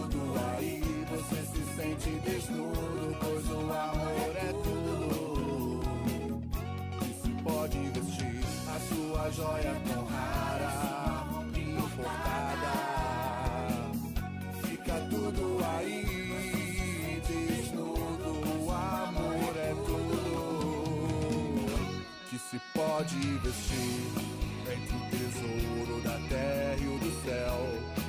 tudo aí, você se sente desnudo, pois o amor é tudo que se pode vestir. A sua joia tão rara, importada, fica tudo aí, desnudo. O amor é tudo que se pode vestir. Entre o tesouro da terra e o do céu,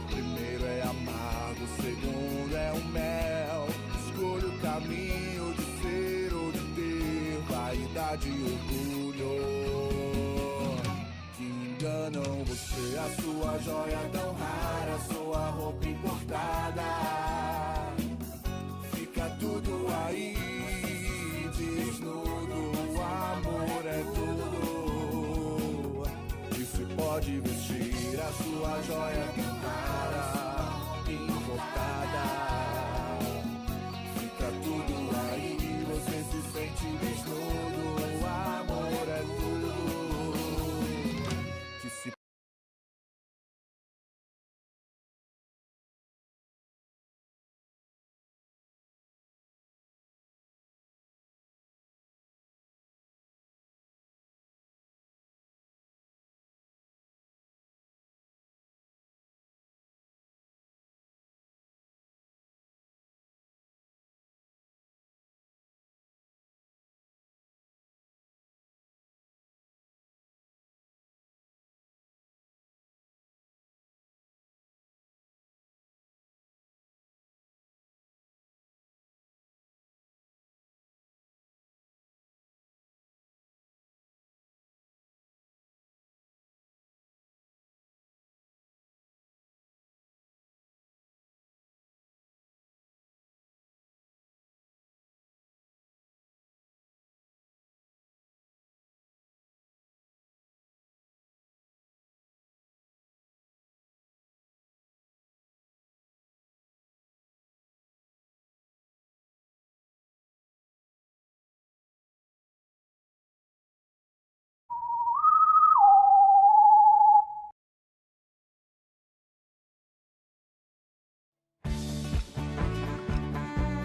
primeiro é amargo, segundo é o mel. Escolha o caminho de ser ou de ter, vaidade e orgulho que enganam você. A sua joia tão rara, sua roupa importada, fica tudo aí, desnudo. O amor é tudo que se pode vestir. A sua joia tão rara, importada, fica tudo aí, você se sente desnudo. O amor é tudo que se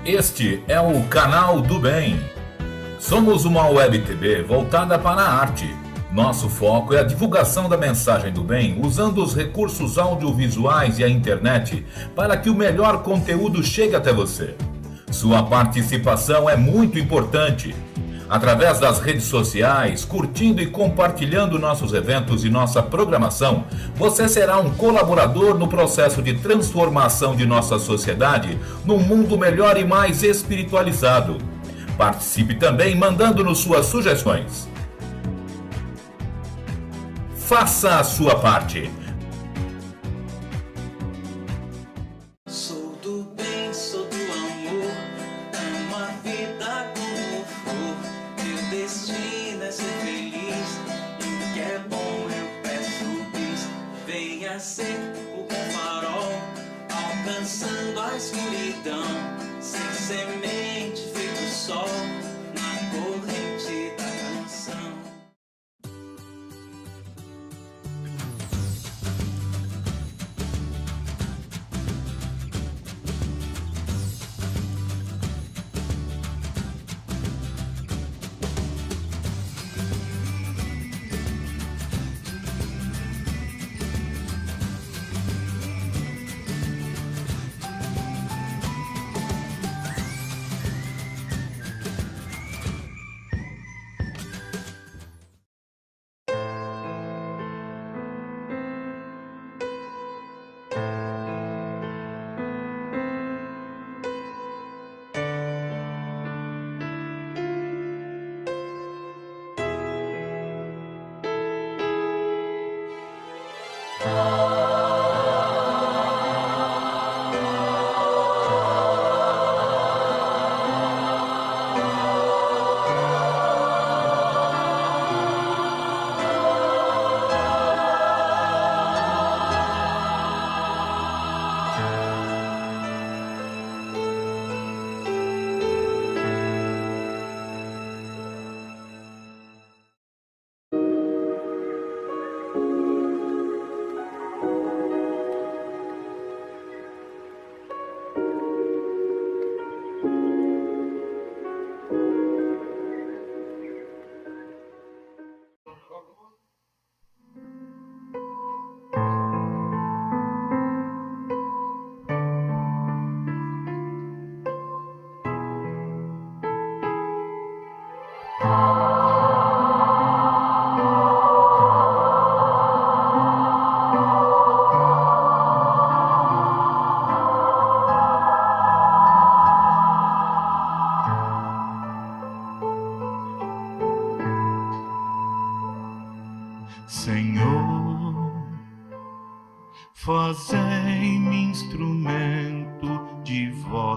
Este é o Canal do Bem. Somos uma web TV voltada para a arte. Nosso foco é a divulgação da mensagem do bem, usando os recursos audiovisuais e a internet para que o melhor conteúdo chegue até você. Sua participação é muito importante. Através das redes sociais, curtindo e compartilhando nossos eventos e nossa programação, você será um colaborador no processo de transformação de nossa sociedade num mundo melhor e mais espiritualizado. Participe também mandando-nos suas sugestões. Faça a sua parte. Ser o bom farol, alcançando a escuridão, sem semente feito sol, na corrente da canção.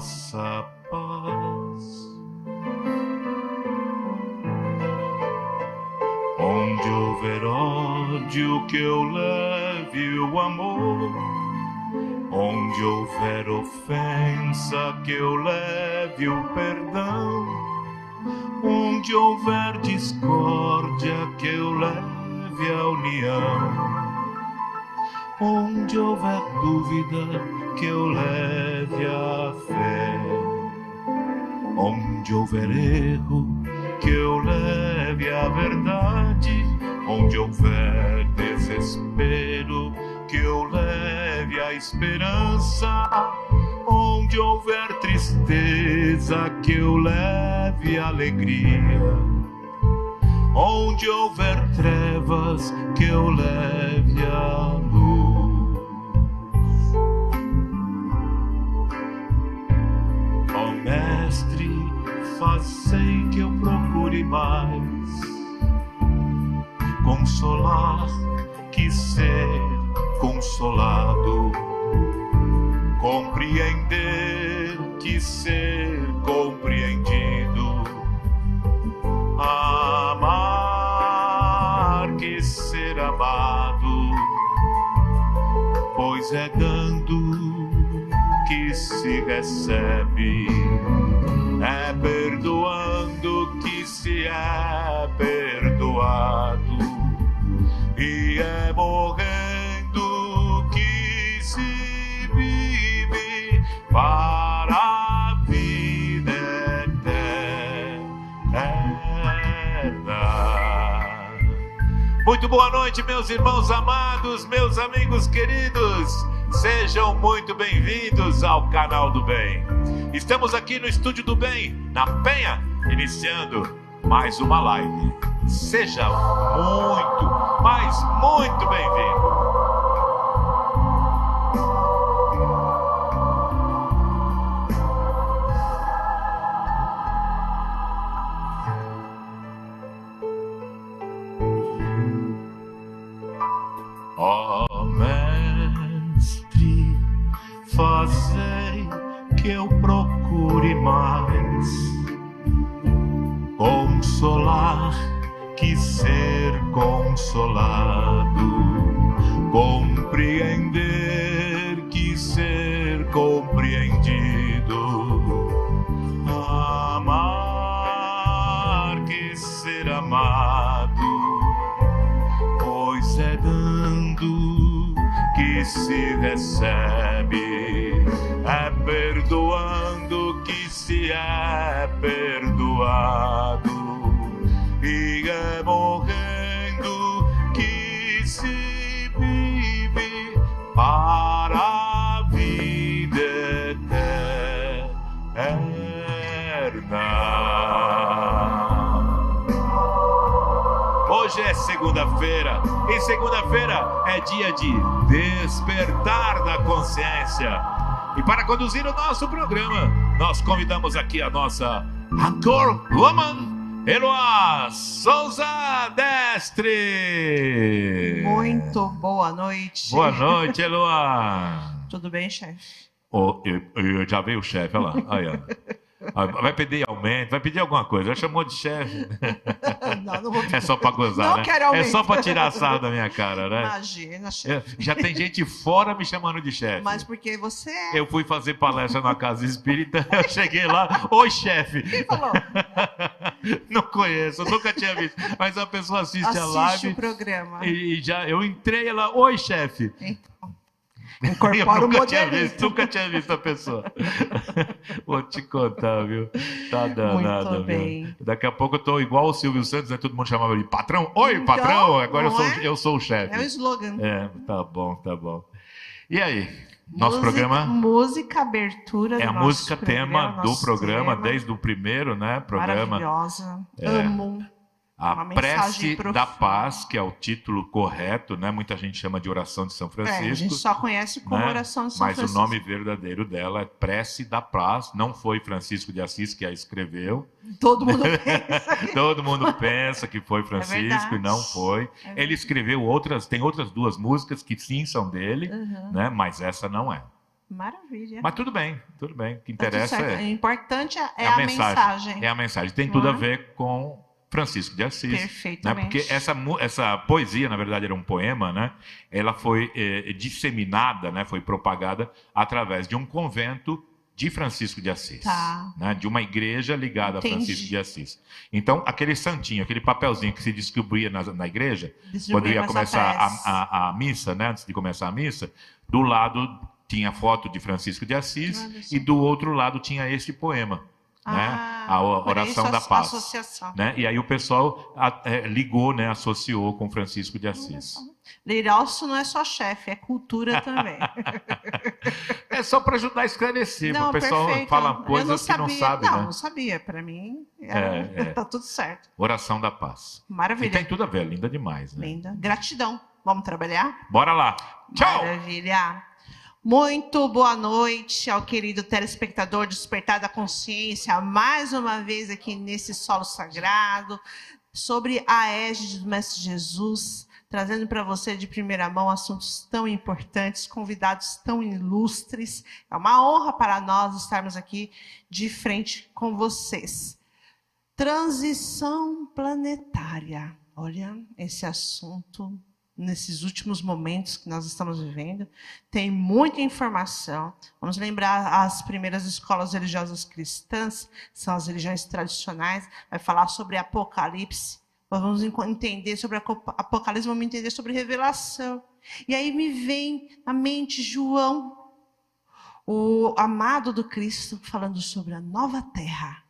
vossa paz. Onde houver ódio, que eu leve o amor. Onde houver ofensa, que eu leve o perdão. Onde houver discórdia, que eu leve a união. Onde houver dúvida, que eu leve a fé. Onde houver erro, que eu leve a verdade. Onde houver desespero, que eu leve a esperança. Onde houver tristeza, que eu leve a alegria. Onde houver trevas, que eu leve a luz. Ó Mestre, fazei que eu procure mais consolar que ser consolado, compreender que ser compreendido, amar que ser amado, pois é dando que se recebe, é perdoando que se é perdoado, e é morrendo que se vive para a vida eterna. Muito boa noite, meus irmãos amados, meus amigos queridos. Sejam muito bem-vindos ao Canal do Bem. Estamos aqui no Estúdio do Bem, na Penha, iniciando mais uma live. Seja muito, mas muito bem-vindo. Ó Mestre, fazei que eu procure mais consolar que ser consolado, compreender que ser compreendido, amar que ser amado, pois é dando que se recebe, é perdoando que se é perdoado, e é morrendo que se vive para a vida eterna. Hoje é segunda-feira, e segunda-feira é dia de despertar da consciência. E para conduzir o nosso programa, nós convidamos aqui a nossa Anchor Woman, Eloá Souza Destre. Muito boa noite. Boa noite, Eloá. Tudo bem, chefe? Oh, já veio o chefe, olha lá. Aí, ó. Vai pedir aumento, vai pedir alguma coisa. Já chamou de chefe. Não vou pedir. É só pra gozar, não né? Quero aumento. É só pra tirar sarro da minha cara, né? Imagina, chefe. Já tem gente fora me chamando de chefe. Mas porque você é. Eu fui fazer palestra na casa espírita, eu cheguei lá, oi chefe. Quem falou? Não conheço, nunca tinha visto. Mas a pessoa assiste a live. Assiste o programa. E já eu entrei lá, oi chefe. Então, incorpora o modelinho. Nunca tinha visto a pessoa. Vou te contar, viu? Tá danado, Muito bem. viu? Daqui a pouco eu tô igual o Silvio Santos, né? Todo mundo chamava ele de patrão. Oi, Então, patrão! Agora não eu sou o chefe. É o slogan. É, tá bom, tá bom. E aí? Nosso programa Música abertura do é a nosso música tema do nosso programa, tema. desde o primeiro, né, programa. Maravilhosa. É. Amo. A Uma Prece mensagem da profunda. Paz, que é o título correto, né? Muita gente chama de Oração de São Francisco. A gente só conhece como né? Oração de São Mas Francisco. o nome verdadeiro dela é Prece da Paz. Não foi Francisco de Assis que a escreveu. Todo mundo pensa. Todo mundo pensa que foi Francisco verdade. e não foi. É Ele escreveu tem outras duas músicas que sim são dele, Uhum. né? Mas essa não é. Maravilha. Mas tudo bem. O que Tá tudo interessa certo. é O importante é a mensagem. É a mensagem. Tem tudo a Uhum. ver com Francisco de Assis. Né? Perfeitamente. Porque essa poesia, na verdade, era um poema, né? Ela foi disseminada, né? Foi propagada através de um convento de Francisco de Assis. Tá. Né? De uma igreja ligada Entendi. a Francisco de Assis. Então, aquele santinho, aquele papelzinho que se distribuía na igreja, quando ia começar a missa, né? Antes de começar a missa, do lado tinha foto de Francisco de Assis e do outro lado tinha este poema. Né? A oração da paz. Associação. Né? E aí o pessoal ligou, né? Associou com Francisco de Assis. Leiralço não é só chefe, é cultura também. É só para ajudar a esclarecer. Não, O pessoal perfeito. fala Eu coisas que não sabe. Não, Né? não sabia. Para mim, É. tá tudo certo. Oração da paz. Maravilha. E tem tudo a ver, linda demais. Né? Linda. Gratidão. Vamos trabalhar? Bora lá. Tchau! Maravilha. Muito boa noite ao querido telespectador do Despertar da Consciência, mais uma vez aqui nesse solo sagrado, sobre a égide do Mestre Jesus, trazendo para você de primeira mão assuntos tão importantes, convidados tão ilustres. É uma honra para nós estarmos aqui de frente com vocês. Transição planetária. Olha, esse assunto, nesses últimos momentos que nós estamos vivendo, tem muita informação. Vamos lembrar, as primeiras escolas religiosas cristãs, são as religiões tradicionais, vai falar sobre Apocalipse. Vamos entender sobre Apocalipse, vamos entender sobre revelação. E aí me vem à mente João, o amado do Cristo, falando sobre a nova terra,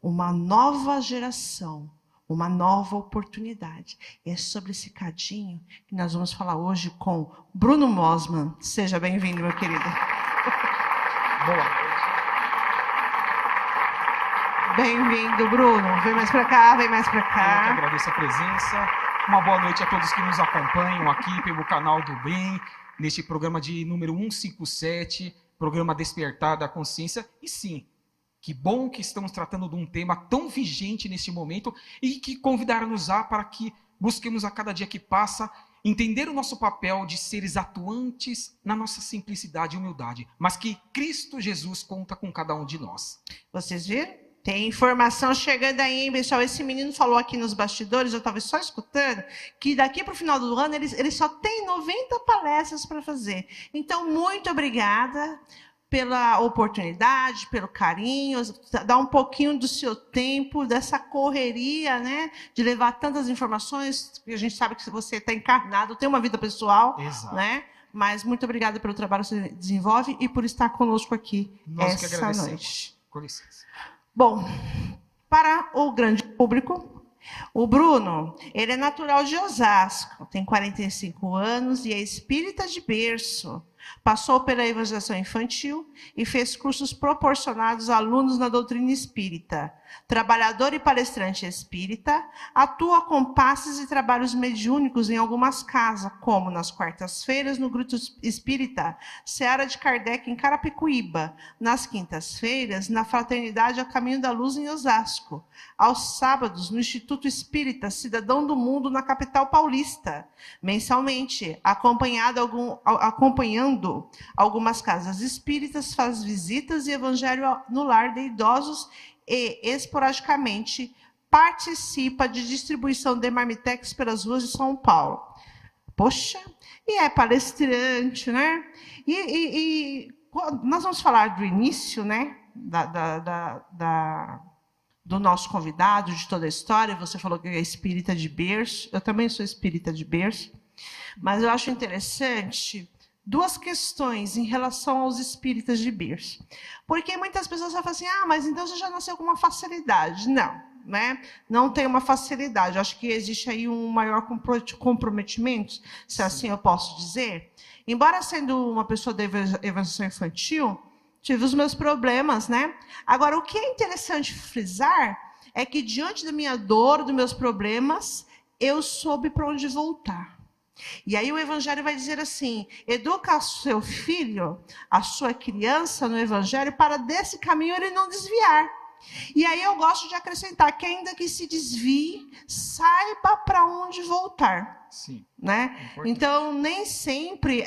uma nova geração, uma nova oportunidade. E é sobre esse cadinho que nós vamos falar hoje com Bruno Mosman. Seja bem-vindo, meu querido. Boa noite. Bem-vindo, Bruno. Vem mais para cá, vem mais para Eu que cá. agradeço a presença. Uma boa noite a todos que nos acompanham aqui pelo canal do Bem, neste programa de número 157, programa Despertar da Consciência. E sim, que bom que estamos tratando de um tema tão vigente neste momento e que convidaram-nos para que busquemos a cada dia que passa entender o nosso papel de seres atuantes na nossa simplicidade e humildade, mas que Cristo Jesus conta com cada um de nós. Vocês viram? Tem informação chegando aí, hein, pessoal? Esse menino falou aqui nos bastidores, eu estava só escutando, que daqui para o final do ano ele só tem 90 palestras para fazer. Então, muito obrigada pela oportunidade, pelo carinho, dar um pouquinho do seu tempo, dessa correria, né, de levar tantas informações, porque a gente sabe que você está encarnado, tem uma vida pessoal, Exato. né? Mas muito obrigada pelo trabalho que você desenvolve e por estar conosco aqui Nós que essa agradecemos. noite. Com licença. Bom, para o grande público, o Bruno, ele é natural de Osasco, tem 45 anos e é espírita de berço. Passou pela evangelização infantil e fez cursos proporcionados a alunos na doutrina espírita. Trabalhador e palestrante espírita, atua com passes e trabalhos mediúnicos em algumas casas, como nas quartas-feiras no Grupo Espírita Seara de Kardec, em Carapicuíba, nas quintas-feiras na Fraternidade A Caminho da Luz, em Osasco, aos sábados no Instituto Espírita Cidadão do Mundo, na capital paulista, mensalmente, acompanhando algumas casas espíritas, faz visitas e evangelho no lar de idosos e, esporadicamente, participa de distribuição de marmitex pelas ruas de São Paulo. Poxa, e é palestrante, né? Nós vamos falar do início, né? Do nosso convidado, de toda a história. Você falou que é espírita de berço. Eu também sou espírita de berço. Mas eu acho interessante duas questões em relação aos espíritas de berço. Porque muitas pessoas falam assim, mas então você já nasceu com uma facilidade. Não, né? Não tem uma facilidade. Eu acho que existe aí um maior comprometimento, se assim eu posso dizer. Embora sendo uma pessoa da evangelização infantil, tive os meus problemas, né? Agora, o que é interessante frisar é que diante da minha dor, dos meus problemas, eu soube para onde voltar. E aí o Evangelho vai dizer assim, educa o seu filho, a sua criança no Evangelho, para desse caminho ele não desviar. E aí eu gosto de acrescentar que ainda que se desvie, saiba para onde voltar. Sim. Né? Importante. Então, nem sempre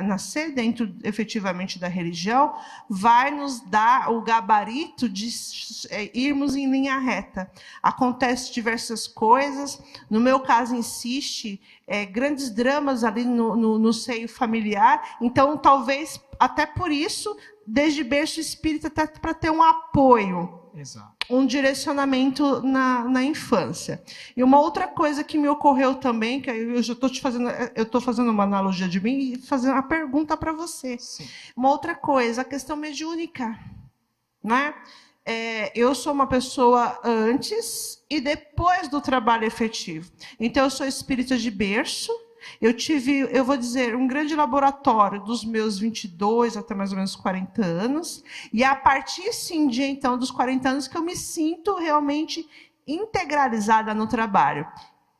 nascer dentro efetivamente da religião vai nos dar o gabarito de irmos em linha reta. Acontece diversas coisas, no meu caso insiste grandes dramas ali no seio familiar, então talvez até por isso, desde berço espírita, até para ter um apoio. Exato. Um direcionamento na infância. E uma outra coisa que me ocorreu também, que eu já estou fazendo uma analogia de mim e fazendo uma pergunta para você. Sim. Uma outra coisa, a questão mediúnica. Né? Eu sou uma pessoa antes e depois do trabalho efetivo. Então, eu sou espírita de berço. Eu tive, eu vou dizer, um grande laboratório dos meus 22 até mais ou menos 40 anos. E a partir, sim, de então, dos 40 anos, que eu me sinto realmente integralizada no trabalho.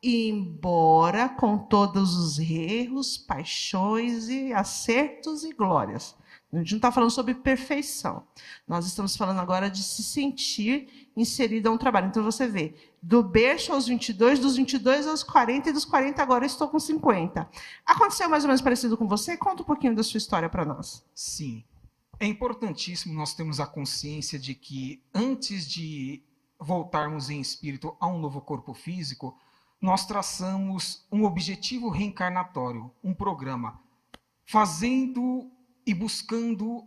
Embora com todos os erros, paixões e acertos e glórias. A gente não está falando sobre perfeição. Nós estamos falando agora de se sentir inserida a um trabalho. Então, você vê, do berço aos 22, dos 22 aos 40, e dos 40 agora eu estou com 50. Aconteceu mais ou menos parecido com você? Conta um pouquinho da sua história para nós. Sim. É importantíssimo nós termos a consciência de que, antes de voltarmos em espírito a um novo corpo físico, nós traçamos um objetivo reencarnatório, um programa, fazendo e buscando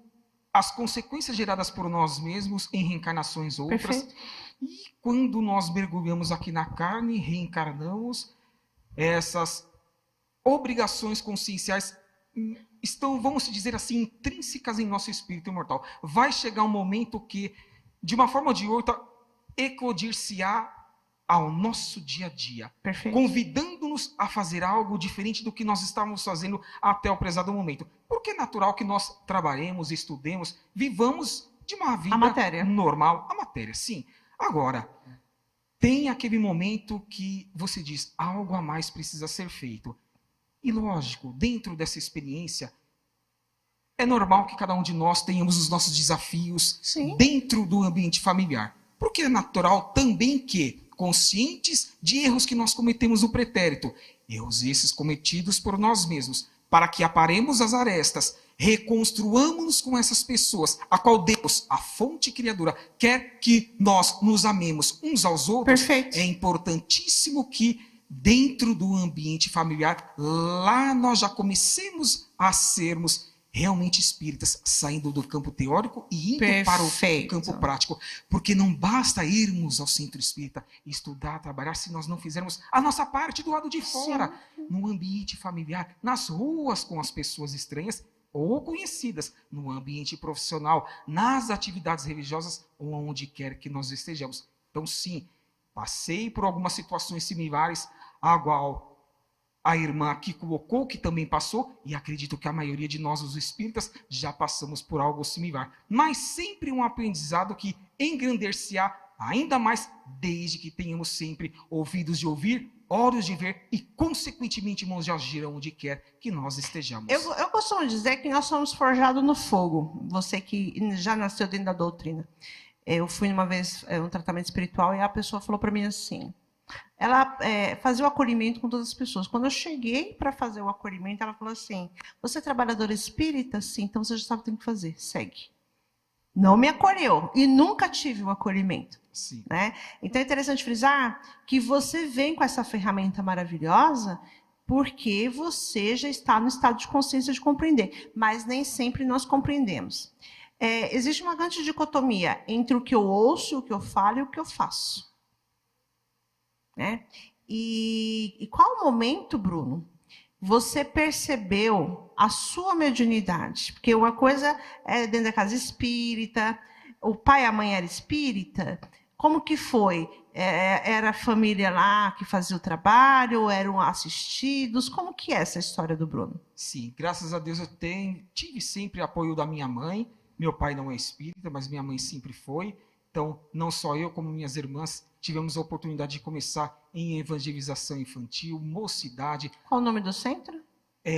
as consequências geradas por nós mesmos em reencarnações outras. Perfeito. E quando nós mergulhamos aqui na carne, reencarnamos, essas obrigações conscienciais estão, vamos dizer assim, intrínsecas em nosso espírito imortal. Vai chegar um momento que, de uma forma ou de outra, eclodir-se-á ao nosso dia a dia, Perfeito. convidando-nos a fazer algo diferente do que nós estávamos fazendo até o prezado momento. Porque é natural que nós trabalhemos, estudemos, vivamos de uma vida normal. A matéria, sim. Agora, tem aquele momento que você diz, algo a mais precisa ser feito. E lógico, dentro dessa experiência, é normal que cada um de nós tenhamos os nossos desafios Sim. dentro do ambiente familiar. Porque é natural também que, conscientes de erros que nós cometemos no pretérito, erros esses cometidos por nós mesmos, para que aparemos as arestas, reconstruamos-nos com essas pessoas, a qual Deus, a fonte criadora, quer que nós nos amemos uns aos outros. Perfeito. É importantíssimo que, dentro do ambiente familiar, lá nós já comecemos a sermos realmente espíritas, saindo do campo teórico e indo para o campo prático. Porque não basta irmos ao centro espírita, estudar, trabalhar, se nós não fizermos a nossa parte do lado de fora, Sim. no ambiente familiar, nas ruas com as pessoas estranhas ou conhecidas, no ambiente profissional, nas atividades religiosas ou onde quer que nós estejamos. Então, sim, passei por algumas situações similares a qual a irmã aqui colocou, que também passou, e acredito que a maioria de nós, os espíritas, já passamos por algo similar. Mas sempre um aprendizado que engrandecer-se-á ainda mais, desde que tenhamos sempre ouvidos de ouvir, olhos de ver e, consequentemente, mãos de agir onde quer que nós estejamos. Eu costumo dizer que nós somos forjados no fogo. Você que já nasceu dentro da doutrina. Eu fui uma vez um tratamento espiritual e a pessoa falou para mim assim... Ela fazia o acolhimento com todas as pessoas. Quando eu cheguei para fazer o acolhimento, ela falou assim, você é trabalhadora espírita? Sim, então você já sabe o que tem que fazer, segue. Não me acolheu e nunca tive o acolhimento. Sim. Né? Então é interessante frisar que você vem com essa ferramenta maravilhosa porque você já está no estado de consciência de compreender, mas nem sempre nós compreendemos. Existe uma grande dicotomia entre o que eu ouço, o que eu falo e o que eu faço. Né? E qual o momento, Bruno, você percebeu a sua mediunidade? Porque uma coisa é dentro da casa espírita, o pai e a mãe eram espírita, como que foi? Era a família lá que fazia o trabalho, eram assistidos? Como que é essa história do Bruno? Sim, graças a Deus eu tive sempre apoio da minha mãe. Meu pai não é espírita, mas minha mãe sempre foi. Então, não só eu, como minhas irmãs, tivemos a oportunidade de começar em evangelização infantil, mocidade. Qual o nome do centro?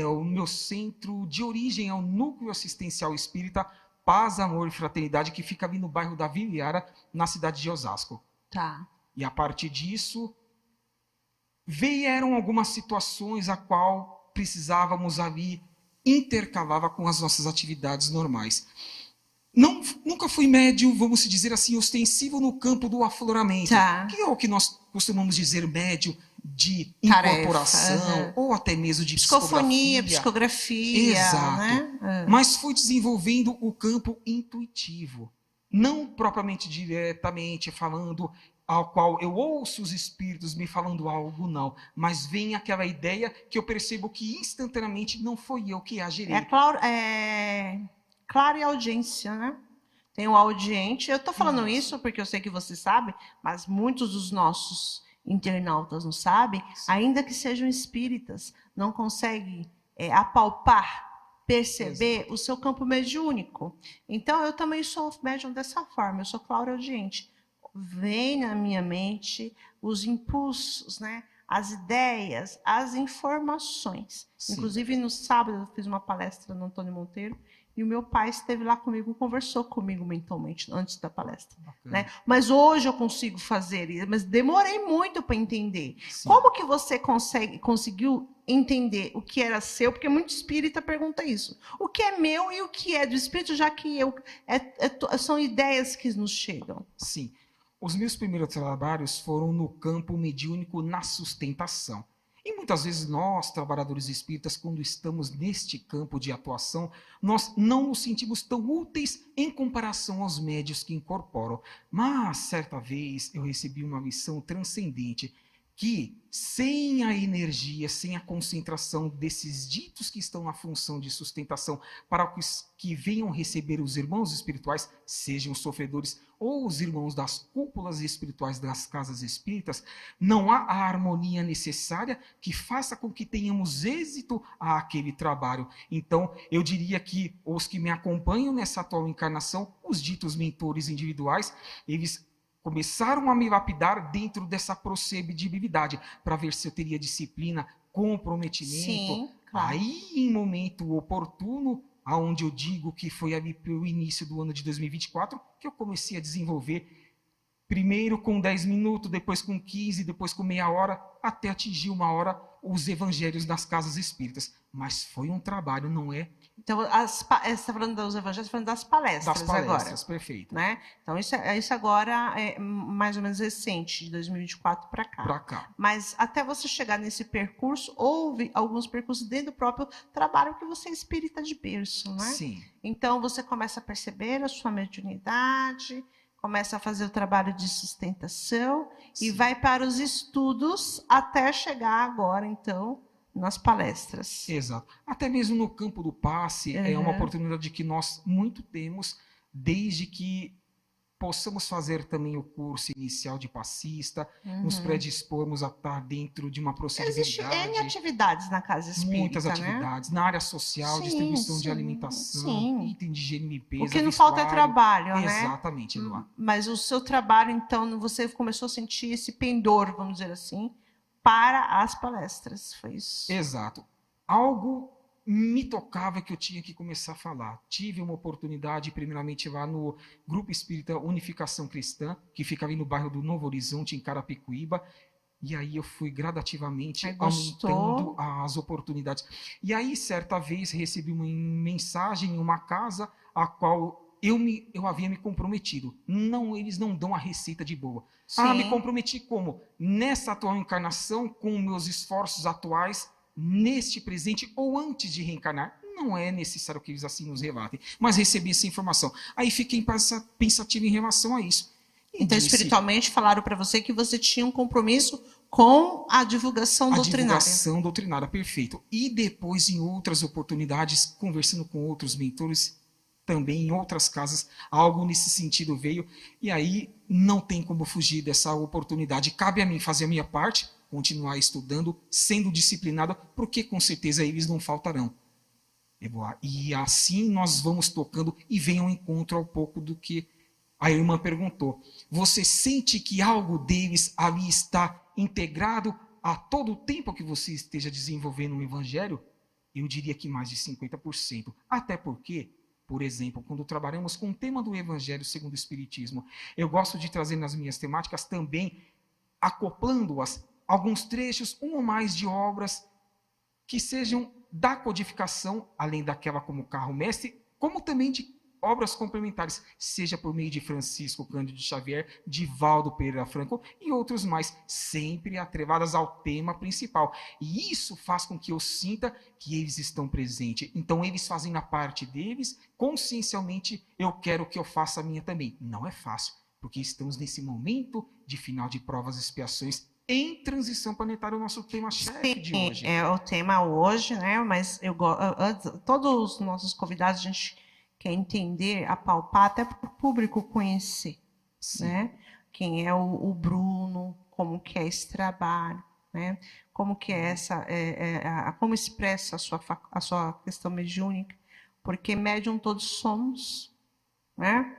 O meu centro de origem é o Núcleo Assistencial Espírita Paz, Amor e Fraternidade, que fica ali no bairro da Viliara, na cidade de Osasco. Tá. E a partir disso, vieram algumas situações a qual precisávamos ali, intercalava com as nossas atividades normais. Nunca fui médium, vamos dizer assim, ostensivo no campo do afloramento. Tá. Que é o que nós costumamos dizer médium de Tarefa, incorporação, ou até mesmo de Psicofonia, psicografia. psicografia. Exato. Né? Mas fui desenvolvendo o campo intuitivo. Não propriamente diretamente falando, ao qual eu ouço os espíritos me falando algo, não. Mas vem aquela ideia que eu percebo que instantaneamente não foi eu que a gerei. Claro e audiência, né? Tem o audiente. Eu estou falando isso porque eu sei que você sabe, mas muitos dos nossos internautas não sabem, ainda que sejam espíritas, não conseguem apalpar, perceber o seu campo mediúnico. Então, eu também sou médium dessa forma, eu sou clareaudiente. Vem na minha mente os impulsos, né? As ideias, as informações. Sim. Inclusive, no sábado, eu fiz uma palestra no Antônio Monteiro, e o meu pai esteve lá comigo, conversou comigo mentalmente, antes da palestra. Né? Mas hoje eu consigo fazer isso, mas demorei muito para entender. Sim. Como que você conseguiu entender o que era seu? Porque muito espírita pergunta isso. O que é meu e o que é do espírito, já que são ideias que nos chegam. Sim. Os meus primeiros trabalhos foram no campo mediúnico na sustentação. E muitas vezes nós, trabalhadores espíritas, quando estamos neste campo de atuação, nós não nos sentimos tão úteis em comparação aos médios que incorporam. Mas, certa vez, eu recebi uma missão transcendente que, sem a energia, sem a concentração desses ditos que estão na função de sustentação para que venham receber os irmãos espirituais, sejam sofredores ou os irmãos das cúpulas espirituais das casas espíritas, não há a harmonia necessária que faça com que tenhamos êxito àquele trabalho. Então, eu diria que os que me acompanham nessa atual encarnação, os ditos mentores individuais, eles começaram a me lapidar dentro dessa procedibilidade, para ver se eu teria disciplina, comprometimento. Sim, claro. Aí, em momento oportuno, aonde eu digo que foi ali pelo início do ano de 2024, que eu comecei a desenvolver, primeiro com 10 minutos, depois com 15, depois com meia hora, até atingir 1 hora, os evangelhos das casas espíritas. Mas foi um trabalho, não é? Então, você está falando dos evangelhos, está falando das palestras, agora. Perfeito. Né? Então, isso agora é mais ou menos recente, de 2024 para cá. Para cá. Mas até você chegar nesse percurso, houve alguns percursos dentro do próprio trabalho, que você é espírita de berço, né? Sim. Então, você começa a perceber a sua mediunidade, começa a fazer o trabalho de sustentação. Sim. E vai para os estudos até chegar agora, então, nas palestras. Exato. Até mesmo no campo do passe, é uma oportunidade que nós muito temos, desde que possamos fazer também o curso inicial de passista, nos predispormos a estar dentro de uma procedibilidade. Existem N atividades na casa espírita, muitas atividades, né? Na área social, sim, distribuição de alimentação, item de higiene e limpeza, o que não falta é trabalho, né? Exatamente, Luá. Mas o seu trabalho, então, você começou a sentir esse pendor, vamos dizer assim, para as palestras, foi isso? Exato. Algo me tocava que eu tinha que começar a falar. Tive uma oportunidade, primeiramente, lá no Grupo Espírita Unificação Cristã, que fica ali no bairro do Novo Horizonte, em Carapicuíba, e aí eu fui gradativamente aumentando as oportunidades. E aí, certa vez, recebi uma mensagem em uma casa a qual eu havia me comprometido. Não, eles não dão a receita de boa. Sim. Me comprometi como? Nessa atual encarnação, com meus esforços atuais, neste presente ou antes de reencarnar. Não é necessário que eles assim nos relatem. Mas recebi essa informação. Aí fiquei pensativo em relação a isso. Então, espiritualmente, falaram para você que você tinha um compromisso com a divulgação doutrinária. A divulgação doutrinária, perfeito. E depois, em outras oportunidades, conversando com outros mentores, também em outras casas, algo nesse sentido veio. E aí, não tem como fugir dessa oportunidade. Cabe a mim fazer a minha parte, continuar estudando, sendo disciplinado, porque com certeza eles não faltarão. E assim nós vamos tocando e vem ao encontro ao pouco do que a irmã perguntou. Você sente que algo deles ali está integrado a todo o tempo que você esteja desenvolvendo o evangelho? Eu diria que mais de 50%. Até porque, Por exemplo, quando trabalhamos com o tema do Evangelho segundo o Espiritismo, eu gosto de trazer nas minhas temáticas também, acoplando-as, alguns trechos, um ou mais de obras que sejam da codificação, além daquela como carro-mestre, como também de obras complementares, seja por meio de Francisco Cândido Xavier, de Valdo Pereira Franco e outros mais, sempre atrevadas ao tema principal. E isso faz com que eu sinta que eles estão presentes. Então, eles fazem a parte deles, consciencialmente, eu quero que eu faça a minha também. Não é fácil, porque estamos nesse momento de final de provas e expiações em transição planetária, o nosso tema-chefe de hoje. É o tema hoje, né? Mas todos os nossos convidados, a gente quer entender, apalpar, até para o público conhecer, né? Quem é o Bruno, como que é esse trabalho, né? Como que é como expressa a sua questão mediúnica, porque médium todos somos, né?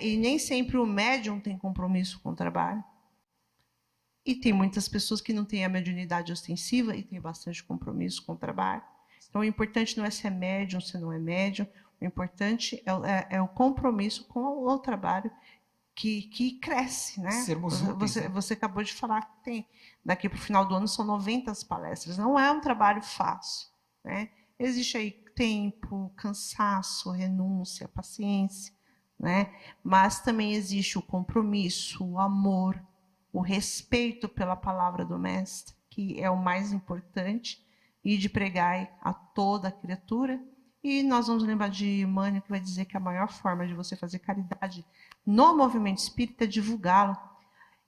E nem sempre o médium tem compromisso com o trabalho. E tem muitas pessoas que não têm a mediunidade ostensiva e têm bastante compromisso com o trabalho. Então, o importante não é se é médium, se não é médium. O importante é o compromisso com o trabalho que cresce, né? Sermos úteis, né? Você acabou de falar que tem, daqui para o final do ano são 90 palestras. Não é um trabalho fácil, né? Existe aí tempo, cansaço, renúncia, paciência, né? Mas também existe o compromisso, o amor, o respeito pela palavra do Mestre, que é o mais importante, e de pregar a toda a criatura. E nós vamos lembrar de Emmanuel, que vai dizer que a maior forma de você fazer caridade no movimento espírita é divulgá-lo.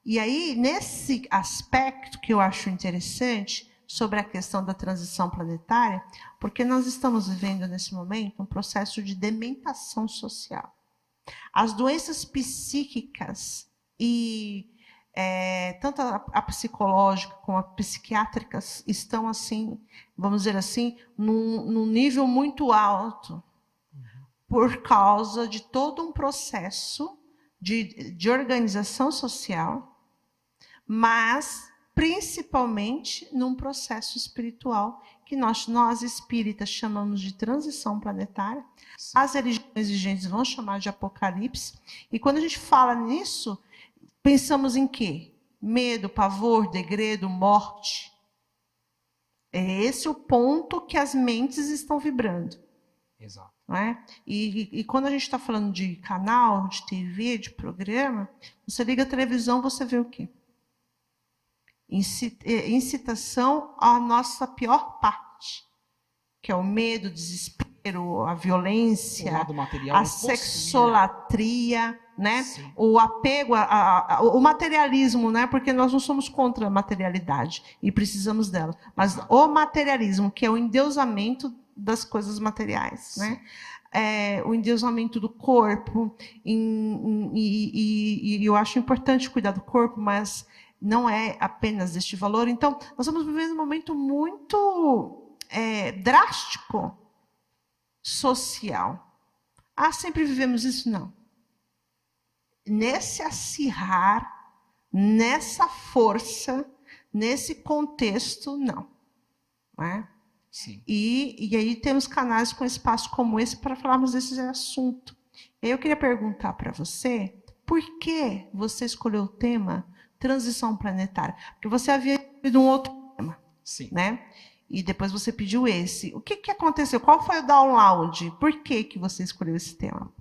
E aí, nesse aspecto que eu acho interessante, sobre a questão da transição planetária, porque nós estamos vivendo nesse momento um processo de dementação social. As doenças psíquicas e tanto a psicológica como a psiquiátricas estão assim, vamos dizer assim, num nível muito alto, por causa de todo um processo de organização social, mas principalmente num processo espiritual que nós espíritas chamamos de transição planetária. Sim. As religiões exigentes vão chamar de apocalipse. E quando a gente fala nisso, pensamos em quê? Medo, pavor, degredo, morte. É esse o ponto que as mentes estão vibrando. Exato. Não é? E quando a gente está falando de canal, de TV, de programa, você liga a televisão, você vê o quê? Incitação à nossa pior parte, que é o medo, o desespero, a violência, o lado material, a sexolatria, né? Sim. O apego, o materialismo, né? Porque nós não somos contra a materialidade e precisamos dela, mas o materialismo, que é o endeusamento das coisas materiais, né? O endeusamento do corpo, e eu acho importante cuidar do corpo, mas não é apenas deste valor. Então, nós estamos vivendo um momento muito drástico, social. Sempre vivemos isso? Não. Nesse acirrar, nessa força, nesse contexto, não. Não é? Sim. E aí temos canais com espaço como esse para falarmos desse assunto. Eu queria perguntar para você, por que você escolheu o tema transição planetária? Porque você havia pedido um outro tema, sim, né? E depois você pediu esse. O que aconteceu? Qual foi o download? Por que você escolheu esse tema?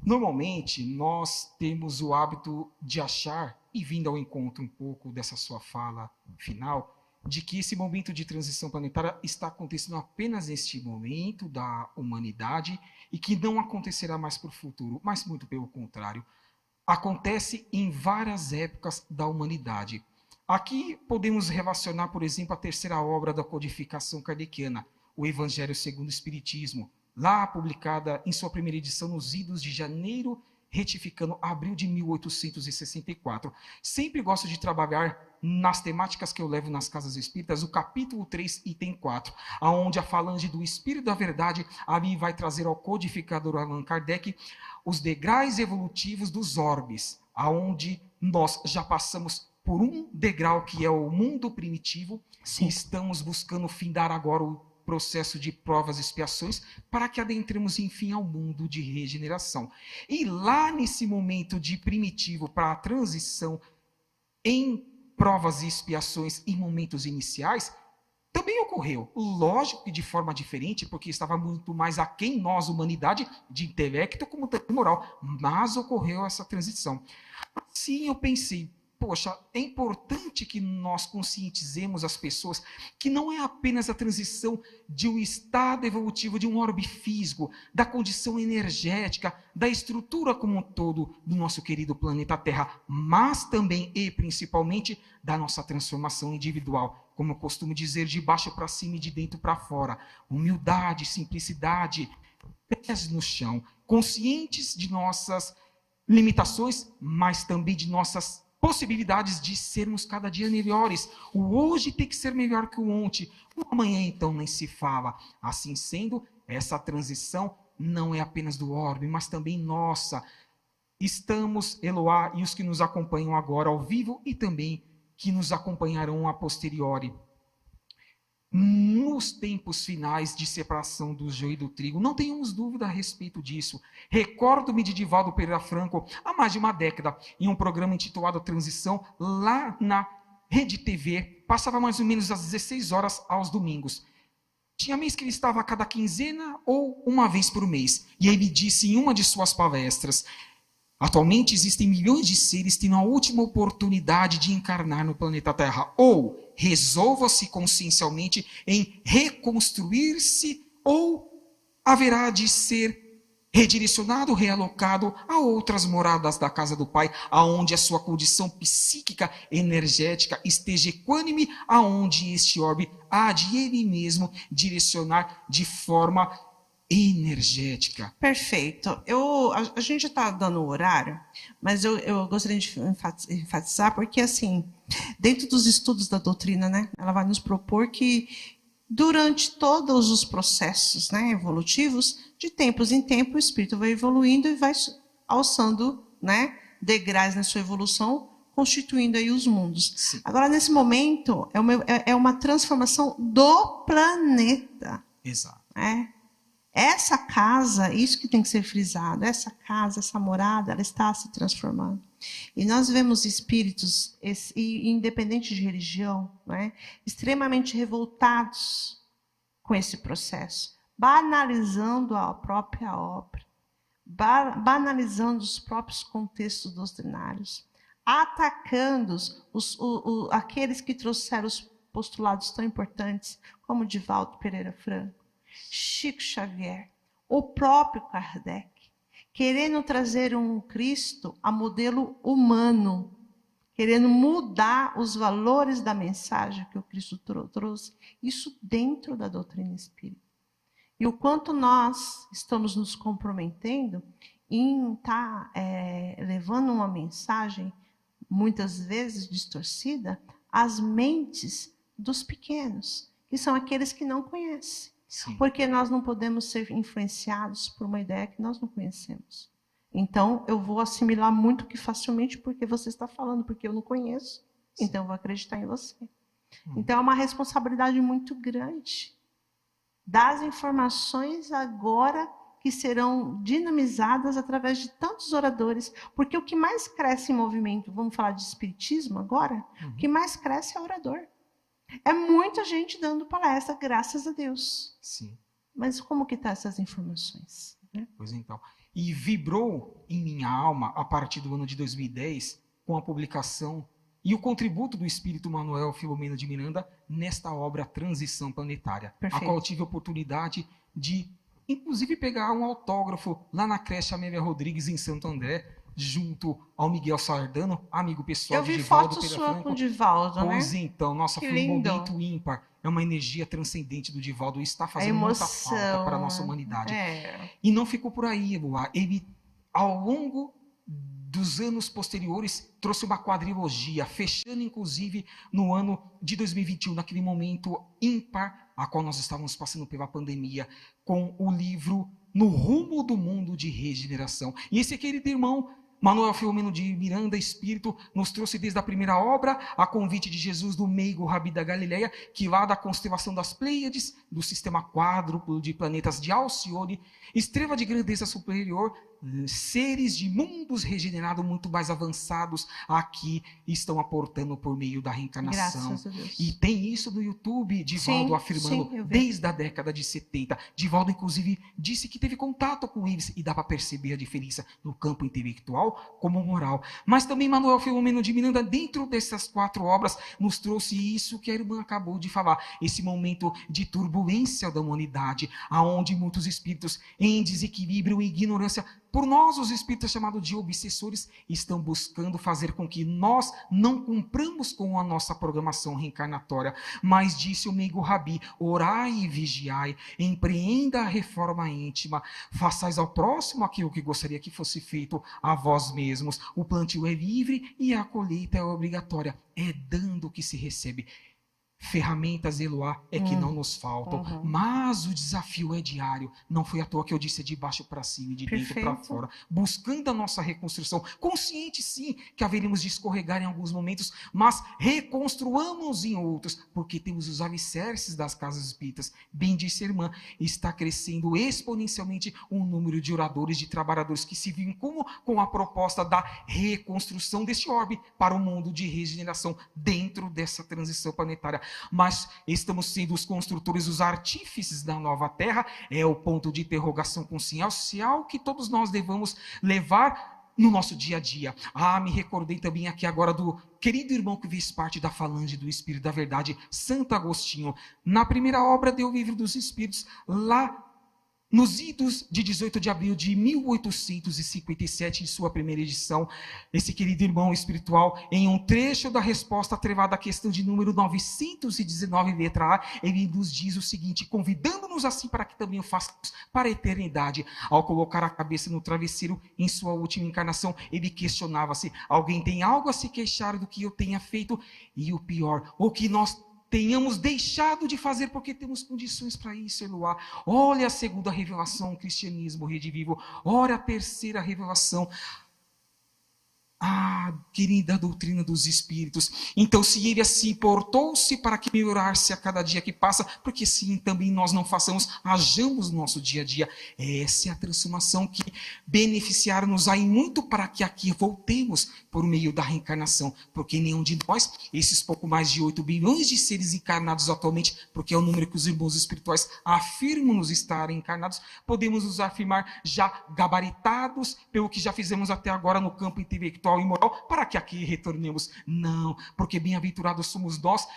Normalmente, nós temos o hábito de achar, e vindo ao encontro um pouco dessa sua fala final, de que esse momento de transição planetária está acontecendo apenas neste momento da humanidade e que não acontecerá mais para o futuro, mas muito pelo contrário. Acontece em várias épocas da humanidade. Aqui podemos relacionar, por exemplo, a terceira obra da codificação kardeciana, o Evangelho segundo o Espiritismo, lá publicada em sua primeira edição nos idos de janeiro, retificando abril de 1864. Sempre gosto de trabalhar nas temáticas que eu levo nas casas espíritas, o capítulo 3, item 4, onde a falange do Espírito da Verdade ali vai trazer ao codificador Allan Kardec os degraus evolutivos dos orbes, aonde nós já passamos por um degrau que é o mundo primitivo. Sim. E estamos buscando findar agora processo de provas e expiações, para que adentremos, enfim, ao mundo de regeneração. E lá nesse momento de primitivo para a transição em provas e expiações em momentos iniciais, também ocorreu. Lógico que de forma diferente, porque estava muito mais aquém nós, humanidade, de intelecto como de moral, mas ocorreu essa transição. Assim eu pensei, poxa, é importante que nós conscientizemos as pessoas que não é apenas a transição de um estado evolutivo, de um orbe físico, da condição energética, da estrutura como um todo do nosso querido planeta Terra, mas também e principalmente da nossa transformação individual. Como eu costumo dizer, de baixo para cima e de dentro para fora. Humildade, simplicidade, pés no chão, conscientes de nossas limitações, mas também de nossas possibilidades de sermos cada dia melhores. O hoje tem que ser melhor que o ontem. O amanhã, então, nem se fala. Assim sendo, essa transição não é apenas do orbe, mas também nossa. Estamos, Eloá, e os que nos acompanham agora ao vivo e também que nos acompanharão a posteriori, nos tempos finais de separação do joio e do trigo. Não tenhamos dúvida a respeito disso. Recordo-me de Divaldo Pereira Franco, há mais de uma década, em um programa intitulado Transição, lá na Rede TV, passava mais ou menos às 16 horas aos domingos. Tinha mês que ele estava a cada quinzena ou uma vez por mês. E ele disse em uma de suas palestras: atualmente existem milhões de seres tendo a última oportunidade de encarnar no planeta Terra. Ou resolva-se consciencialmente em reconstruir-se, ou haverá de ser redirecionado, realocado a outras moradas da casa do Pai, aonde a sua condição psíquica, energética esteja equânime, aonde este orbe há de ele mesmo direcionar de forma energética. Perfeito. A gente está dando o horário, mas eu gostaria de enfatizar, porque, assim, dentro dos estudos da doutrina, né, ela vai nos propor que, durante todos os processos, né, evolutivos, de tempos em tempos, o espírito vai evoluindo e vai alçando, né, degraus na sua evolução, constituindo aí os mundos. Sim. Agora, nesse momento, é uma transformação do planeta. Exato. Né? Essa casa, isso que tem que ser frisado, essa casa, essa morada, ela está se transformando. E nós vemos espíritos, independente de religião, né, extremamente revoltados com esse processo, banalizando a própria obra, banalizando os próprios contextos doutrinários, atacando aqueles que trouxeram os postulados tão importantes, como Divaldo Pereira Franco, Chico Xavier, o próprio Kardec, querendo trazer um Cristo a modelo humano, querendo mudar os valores da mensagem que o Cristo trouxe, isso dentro da doutrina espírita. E o quanto nós estamos nos comprometendo em estar levando uma mensagem, muitas vezes distorcida, às mentes dos pequenos, que são aqueles que não conhecem. Sim. Porque nós não podemos ser influenciados por uma ideia que nós não conhecemos. Então, eu vou assimilar muito que facilmente porque você está falando, porque eu não conheço. Sim. Então, eu vou acreditar em você. Então, é uma responsabilidade muito grande das informações agora que serão dinamizadas através de tantos oradores. Porque o que mais cresce em movimento, vamos falar de espiritismo agora, o que mais cresce é orador. É muita gente dando palestra, graças a Deus. Sim. Mas como que estão essas informações? Né? Pois então. E vibrou em minha alma, a partir do ano de 2010, com a publicação e o contributo do espírito Manuel Filomeno de Miranda nesta obra Transição Planetária, Perfeito. a qual eu tive a oportunidade de, inclusive, pegar um autógrafo lá na creche Amélia Rodrigues, em Santo André, junto ao Miguel Sardano, amigo pessoal Eu de vi Divaldo foto Pereira sua Franco. com o Divaldo, né? Pois então, nossa, Que foi um lindo. momento ímpar. É uma energia transcendente do Divaldo e está A fazendo muita emoção. falta para a nossa humanidade. É. E não ficou por aí, Eloá. Ele, ao longo dos anos posteriores, trouxe uma quadrilogia, fechando inclusive no ano de 2021, naquele momento ímpar, a qual nós estávamos passando pela pandemia, com o livro No Rumo do Mundo de Regeneração. E esse querido irmão Manuel Filomeno de Miranda, espírito, nos trouxe desde a primeira obra, a convite de Jesus do meigo Rabi da Galileia, que lá da constelação das Pleiades, do sistema quádruplo de planetas de Alcione, estrela de grandeza superior, seres de mundos regenerados muito mais avançados aqui estão aportando por meio da reencarnação. Graças a Deus. E tem isso no YouTube, Divaldo afirmando desde a década de 70. Divaldo, inclusive, disse que teve contato com eles e dá para perceber a diferença no campo intelectual como moral. Mas também Manuel Filomeno de Miranda, dentro dessas 4 obras, nos trouxe isso que a irmã acabou de falar, esse momento de turbulência da humanidade, aonde muitos espíritos em desequilíbrio e ignorância, por nós, os espíritos chamados de obsessores, estão buscando fazer com que nós não cumpramos com a nossa programação reencarnatória. Mas disse o meigo Rabi, orai e vigiai, empreenda a reforma íntima, façais ao próximo aquilo que gostaria que fosse feito a vós mesmos. O plantio é livre e a colheita é obrigatória. É dando que se recebe. Ferramentas, Eloá, é que não nos faltam, mas o desafio é diário. Não foi à toa que eu disse de baixo para cima e de dentro para fora, buscando a nossa reconstrução, consciente sim que haveríamos de escorregar em alguns momentos, mas reconstruamos em outros, porque temos os alicerces das casas espíritas. Bem disse a irmã, está crescendo exponencialmente o número de oradores, de trabalhadores que se vinculam com a proposta da reconstrução deste orbe para o mundo de regeneração dentro dessa transição planetária. Mas estamos sendo os construtores, os artífices da nova Terra, é o ponto de interrogação consciencial que todos nós devemos levar no nosso dia a dia. Me recordei também aqui agora do querido irmão que fez parte da falange do Espírito da Verdade, Santo Agostinho. Na primeira obra do Livro dos Espíritos, lá nos idos de 18 de abril de 1857, em sua primeira edição, esse querido irmão espiritual, em um trecho da resposta atrelada à questão de número 919, letra A, ele nos diz o seguinte, convidando-nos assim para que também o façamos para a eternidade. Ao colocar a cabeça no travesseiro em sua última encarnação, ele questionava-se, alguém tem algo a se queixar do que eu tenha feito? E o pior, o que nós tenhamos deixado de fazer porque temos condições para isso, Eloá. Olha a segunda revelação, o cristianismo redivivo. Olha a terceira revelação, querida doutrina dos espíritos. Então, se ele assim portou-se para que melhorar-se a cada dia que passa, porque sim, também nós não façamos, hajamos no nosso dia a dia. Essa é a transformação que beneficiar-nos aí muito para que aqui voltemos por meio da reencarnação, porque nenhum de nós, esses pouco mais de 8 bilhões de seres encarnados atualmente, porque é o número que os irmãos espirituais afirmam-nos estar encarnados, podemos nos afirmar já gabaritados pelo que já fizemos até agora no campo intelectual e moral, para que aqui retornemos. Não, porque bem-aventurados somos nós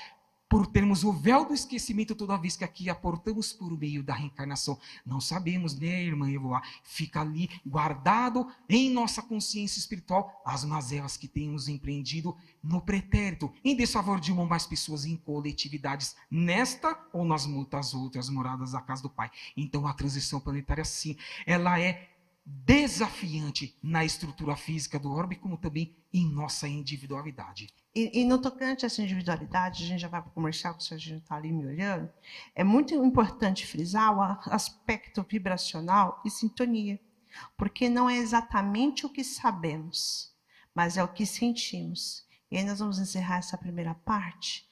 por termos o véu do esquecimento toda vez que aqui aportamos por meio da reencarnação. Não sabemos, né, irmã Evoá? Fica ali guardado em nossa consciência espiritual as mazelas que temos empreendido no pretérito, em desfavor de uma ou mais pessoas em coletividades, nesta ou nas muitas outras moradas da casa do Pai. Então a transição planetária, sim, ela é desafiante na estrutura física do orbe, como também em nossa individualidade. E no tocante a essa individualidade, a gente já vai para o comercial, que a gente está ali me olhando, é muito importante frisar o aspecto vibracional e sintonia, porque não é exatamente o que sabemos, mas é o que sentimos. E aí nós vamos encerrar essa primeira parte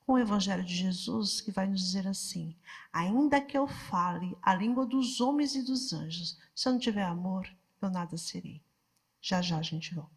com o Evangelho de Jesus, que vai nos dizer assim, ainda que eu fale a língua dos homens e dos anjos, se eu não tiver amor, eu nada serei. Já já a gente volta.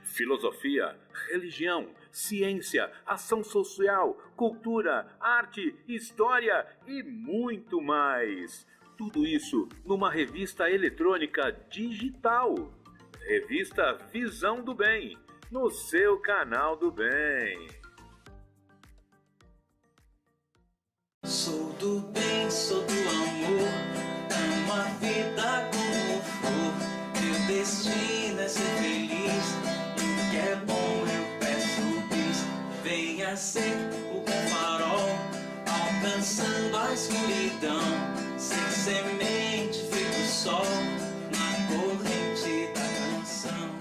Filosofia, religião, ciência, ação social, cultura, arte, história e muito mais. Tudo isso numa revista eletrônica digital. Revista Visão do Bem, no seu canal do bem. Sou do bem, sou do amor, amo a vida. escuridão, sem semente, feito sol na corrente da canção.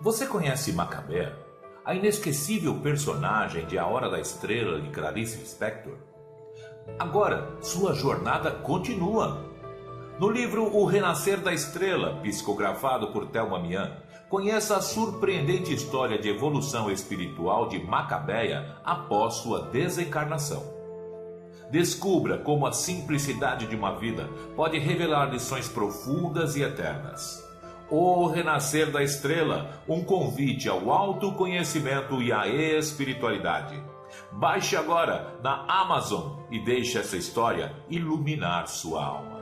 Você conhece Macabé, a inesquecível personagem de A Hora da Estrela de Clarice Lispector? Agora, sua jornada continua. No livro O Renascer da Estrela, psicografado por Thelma Mian, conheça a surpreendente história de evolução espiritual de Macabeia após sua desencarnação. Descubra como a simplicidade de uma vida pode revelar lições profundas e eternas. O Renascer da Estrela, um convite ao autoconhecimento e à espiritualidade. Baixe agora na Amazon e deixe essa história iluminar sua alma.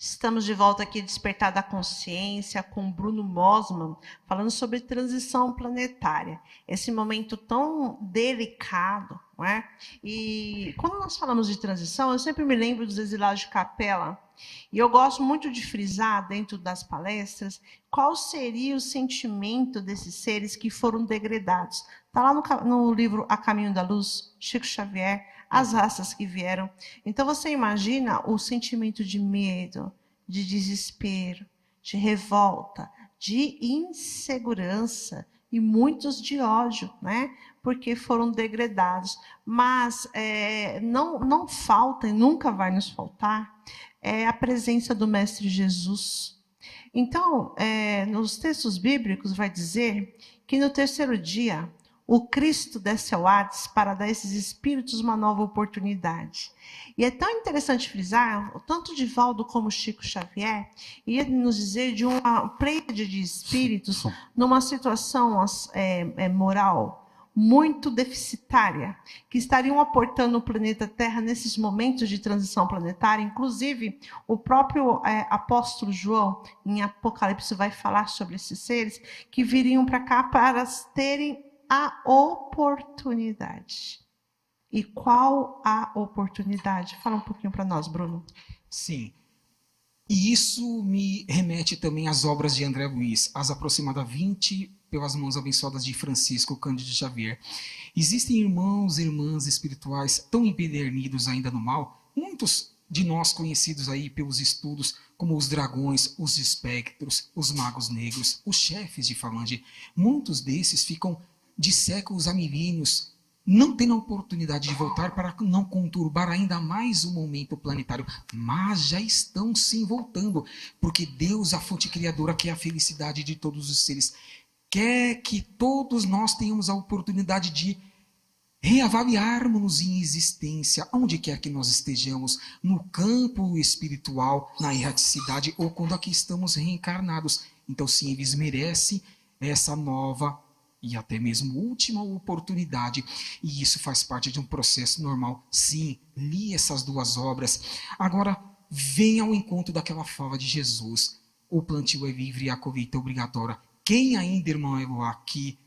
Estamos de volta aqui, Despertar da Consciência, com Bruno Mosman, falando sobre transição planetária. Esse momento tão delicado, não é? E quando nós falamos de transição, eu sempre me lembro dos Exilados de Capela. E eu gosto muito de frisar, dentro das palestras, qual seria o sentimento desses seres que foram degradados. Está lá no livro A Caminho da Luz, Chico Xavier, as raças que vieram. Então você imagina o sentimento de medo, de desespero, de revolta, de insegurança e muitos de ódio, né? Porque foram degradados. Mas não falta e nunca vai nos faltar a presença do Mestre Jesus. Então, nos textos bíblicos vai dizer que no terceiro dia o Cristo desce ao Hades para dar a esses espíritos uma nova oportunidade. E é tão interessante frisar, tanto Divaldo como Chico Xavier, ia nos dizer de uma pleiade de espíritos numa situação moral muito deficitária, que estariam aportando o planeta Terra nesses momentos de transição planetária. Inclusive, o próprio apóstolo João, em Apocalipse, vai falar sobre esses seres que viriam para cá para terem a oportunidade. E qual a oportunidade? Fala um pouquinho para nós, Bruno. Sim. E isso me remete também às obras de André Luiz, as aproximadas 20 pelas mãos abençoadas de Francisco Cândido Xavier. Existem irmãos e irmãs espirituais tão empedernidos ainda no mal, muitos de nós conhecidos aí pelos estudos, como os dragões, os espectros, os magos negros, os chefes de falange. Muitos desses ficam de séculos a milênios, não tendo a oportunidade de voltar para não conturbar ainda mais o momento planetário, mas já estão sim voltando, porque Deus, a fonte criadora, que é a felicidade de todos os seres, quer que todos nós tenhamos a oportunidade de reavaliarmos em existência, onde quer que nós estejamos, no campo espiritual, na erraticidade, ou quando aqui estamos reencarnados. Então sim, eles merecem essa nova e até mesmo última oportunidade, e isso faz parte de um processo normal. Sim, li essas duas obras. Agora, venha ao encontro daquela fala de Jesus: o plantio é livre e a colheita é obrigatória. Quem ainda, irmão Eloá, que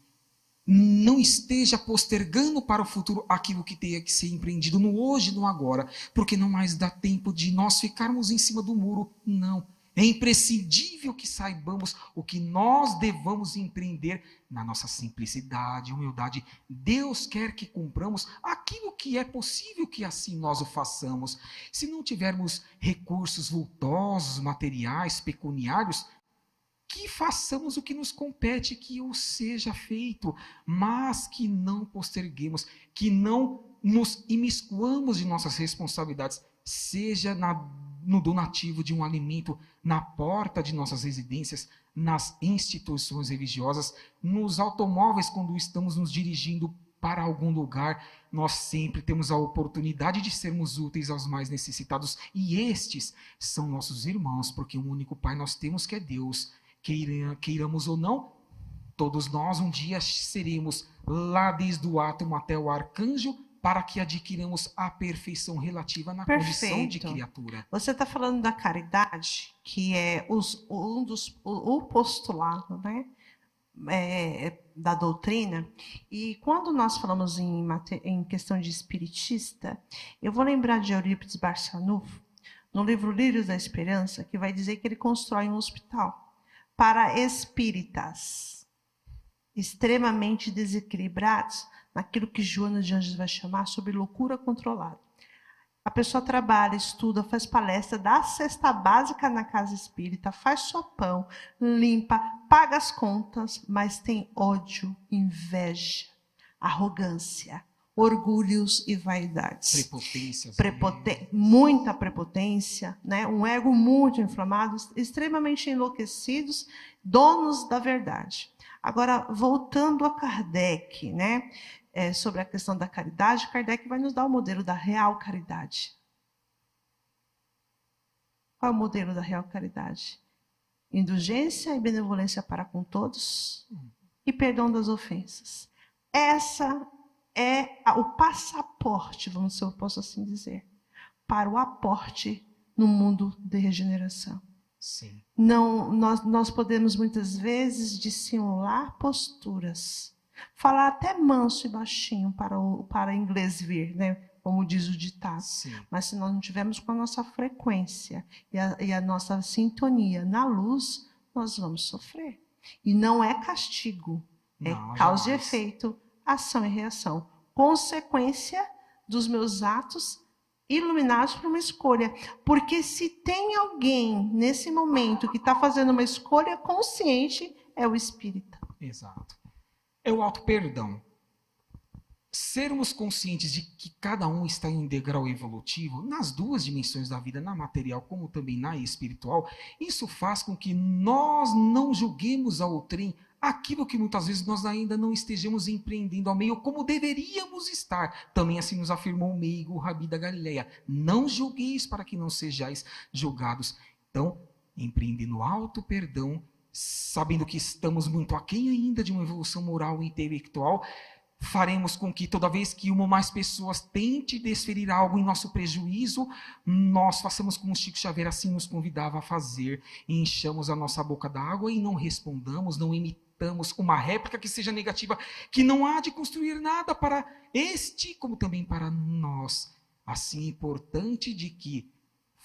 não esteja postergando para o futuro aquilo que tenha que ser empreendido no hoje e no agora, porque não mais dá tempo de nós ficarmos em cima do muro, não. É imprescindível que saibamos o que nós devamos empreender na nossa simplicidade, humildade. Deus quer que cumpramos aquilo que é possível que assim nós o façamos. Se não tivermos recursos vultosos, materiais, pecuniários, que façamos o que nos compete, que o seja feito, mas que não posterguemos, que não nos imiscuamos de nossas responsabilidades, seja no donativo de um alimento na porta de nossas residências, nas instituições religiosas, nos automóveis quando estamos nos dirigindo para algum lugar. Nós sempre temos a oportunidade de sermos úteis aos mais necessitados, e estes são nossos irmãos, porque um único Pai nós temos, que é Deus. Queiramos ou não, Todos nós um dia seremos lá desde o átomo até o arcanjo, para que adquiramos a perfeição relativa na condição de criatura. Você está falando da caridade, que é o postulado, né, da doutrina. E quando nós falamos em questão de espiritista, eu vou lembrar de Eurípides Barçanufo, no livro Lírios da Esperança, que vai dizer que ele constrói um hospital para espíritas extremamente desequilibrados, naquilo que Joana de Anjos vai chamar sobre loucura controlada. A pessoa trabalha, estuda, faz palestra, dá a cesta básica na casa espírita, faz sopão, limpa, paga as contas, mas tem ódio, inveja, arrogância, orgulhos e vaidades. Prepotências. Muita prepotência, né? Um ego muito inflamado, extremamente enlouquecidos, donos da verdade. Agora, voltando a Kardec, né? Sobre a questão da caridade, Kardec vai nos dar o modelo da real caridade. Qual é o modelo da real caridade? Indulgência e benevolência para com todos e perdão das ofensas. Essa é o passaporte, vamos se eu posso assim dizer, para o aporte no mundo de regeneração. Sim. Não, nós podemos muitas vezes dissimular posturas, falar até manso e baixinho para inglês vir, né? Como diz o ditado. Sim. Mas se nós não tivermos com a nossa frequência e a nossa sintonia na luz, nós vamos sofrer. E não é castigo, é causa e efeito, ação e reação. Consequência dos meus atos iluminados por uma escolha. Porque se tem alguém nesse momento que está fazendo uma escolha consciente, é o espírita. Exato. É o auto-perdão. Sermos conscientes de que cada um está em um degrau evolutivo, nas duas dimensões da vida, na material como também na espiritual, isso faz com que nós não julguemos a outrem aquilo que muitas vezes nós ainda não estejamos empreendendo ao meio como deveríamos estar. Também assim nos afirmou o meigo, o Rabi da Galileia. Não julgueis para que não sejais julgados. Então, empreendendo o auto-perdão, sabendo que estamos muito aquém ainda de uma evolução moral e intelectual, faremos com que toda vez que uma ou mais pessoas tente desferir algo em nosso prejuízo, nós façamos como Chico Xavier assim nos convidava a fazer, e enchamos a nossa boca d'água e não respondamos, não imitamos uma réplica que seja negativa, que não há de construir nada para este, como também para nós. Assim é importante de que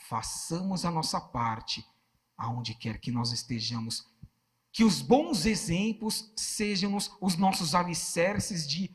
façamos a nossa parte, aonde quer que nós estejamos, que os bons exemplos sejam os nossos alicerces de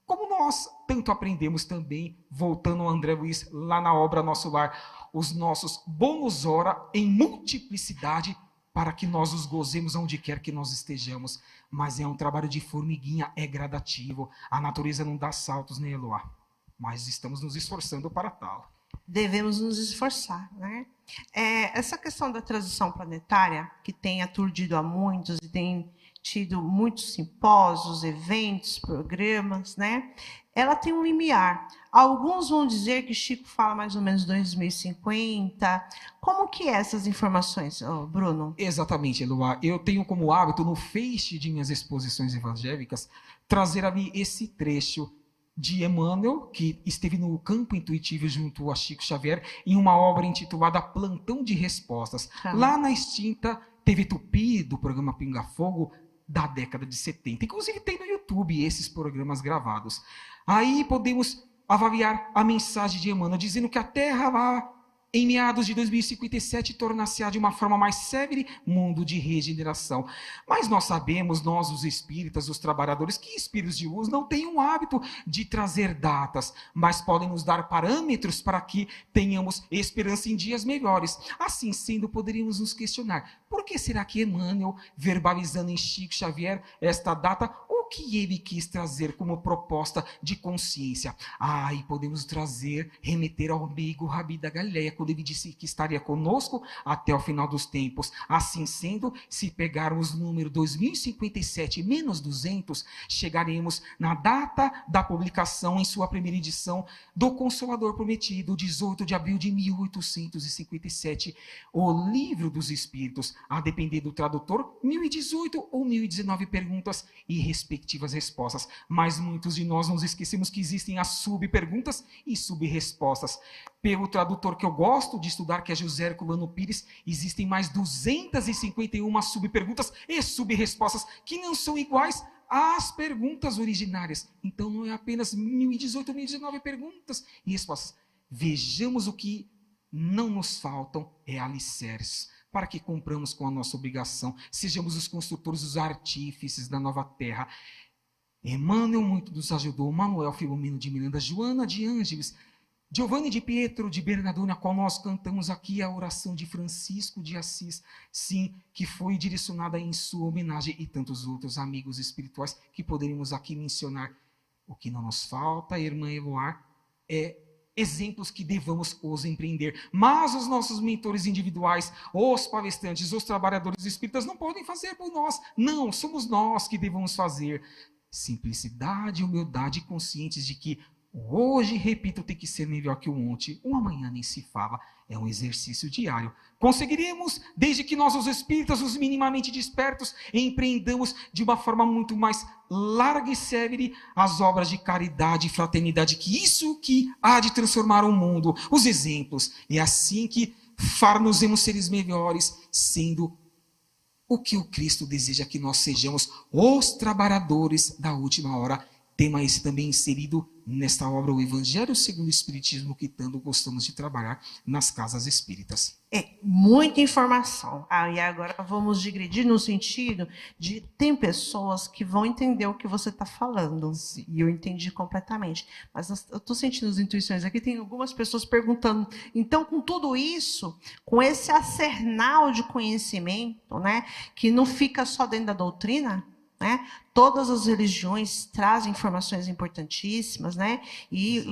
como nós tanto aprendemos também, voltando ao André Luiz, lá na obra Nosso Lar, os nossos bônus ora em multiplicidade para que nós os gozemos onde quer que nós estejamos. Mas é um trabalho de formiguinha, é gradativo. A natureza não dá saltos, né, Eloá? Mas estamos nos esforçando para tal. Devemos nos esforçar, né? Essa questão da transição planetária, que tem aturdido a muitos e tem tido muitos simpósios, eventos, programas, né? Ela tem um limiar. Alguns vão dizer que Chico fala mais ou menos 2050. Como que é essas informações, Bruno? Exatamente, Eloá. Eu tenho como hábito, no feixe de minhas exposições evangélicas, trazer ali esse trecho de Emmanuel, que esteve no campo intuitivo junto a Chico Xavier, em uma obra intitulada Plantão de Respostas. Lá na extinta TV Tupi, do programa Pinga Fogo, da década de 70. Inclusive tem no YouTube esses programas gravados. Aí podemos avaliar a mensagem de Emmanuel, dizendo que a Terra lá, em meados de 2057, tornar-se-á de uma forma mais severe mundo de regeneração. Mas nós sabemos, nós os espíritas, os trabalhadores, que espíritos de luz não têm o hábito de trazer datas, mas podem nos dar parâmetros para que tenhamos esperança em dias melhores. Assim sendo, poderíamos nos questionar, por que será que Emmanuel, verbalizando em Chico Xavier esta data, o que ele quis trazer como proposta de consciência? E podemos remeter ao meigo Rabi da Galileia, quando ele disse que estaria conosco até o final dos tempos. Assim sendo, se pegarmos o número 2057 menos 200, chegaremos na data da publicação em sua primeira edição do Consolador Prometido, 18 de abril de 1857, o Livro dos Espíritos, a depender do tradutor, 1018 ou 1019 perguntas e respectivas respostas. Mas muitos de nós nos esquecemos que existem as subperguntas e subrespostas. Pelo tradutor que eu gosto de estudar, que é José Herculano Pires, existem mais 251 subperguntas e subrespostas que não são iguais às perguntas originárias. Então não é apenas 1018 ou 1019 perguntas e respostas. Vejamos o que não nos faltam é alicerces, para que cumpramos com a nossa obrigação, sejamos os construtores, os artífices da nova terra. Emmanuel muito nos ajudou, Manuel Filomeno de Miranda, Joana de Ângeles, Giovanni de Pietro de Bernardone, a qual nós cantamos aqui a oração de Francisco de Assis, sim, que foi direcionada em sua homenagem, e tantos outros amigos espirituais que poderíamos aqui mencionar. O que não nos falta, irmã Eloá, é exemplos que devamos os empreender. Mas os nossos mentores individuais, os palestrantes, os trabalhadores espíritas não podem fazer por nós. Não, somos nós que devemos fazer. Simplicidade, humildade, conscientes de que hoje, repito, tem que ser melhor que o ontem, o amanhã nem se fala, é um exercício diário. Conseguiremos, desde que nós, os espíritas, os minimamente despertos, empreendamos de uma forma muito mais larga e célere as obras de caridade e fraternidade, que isso que há de transformar o mundo, os exemplos. É assim que far-nos-emos seres melhores, sendo o que o Cristo deseja que nós sejamos, os trabalhadores da última hora. Tema esse também inserido nesta obra, o Evangelho segundo o Espiritismo, que tanto gostamos de trabalhar nas casas espíritas. É muita informação. E agora vamos digredir no sentido de tem pessoas que vão entender o que você está falando. Sim. E eu entendi completamente. Mas eu estou sentindo as intuições aqui. Tem algumas pessoas perguntando. Então, com tudo isso, com esse arsenal de conhecimento, né, que não fica só dentro da doutrina, né? Todas as religiões trazem informações importantíssimas, né? E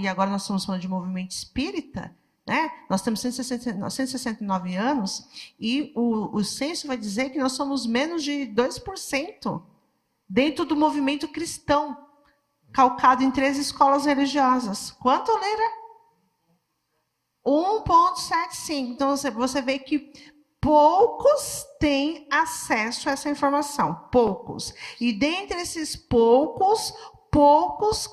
agora nós estamos falando de movimento espírita, né? Nós temos 169 anos e o censo vai dizer que nós somos menos de 2% dentro do movimento cristão, calcado em 3 escolas religiosas. Quanto, Leira? 1,75. Então você vê que poucos têm acesso a essa informação, poucos. E dentre esses poucos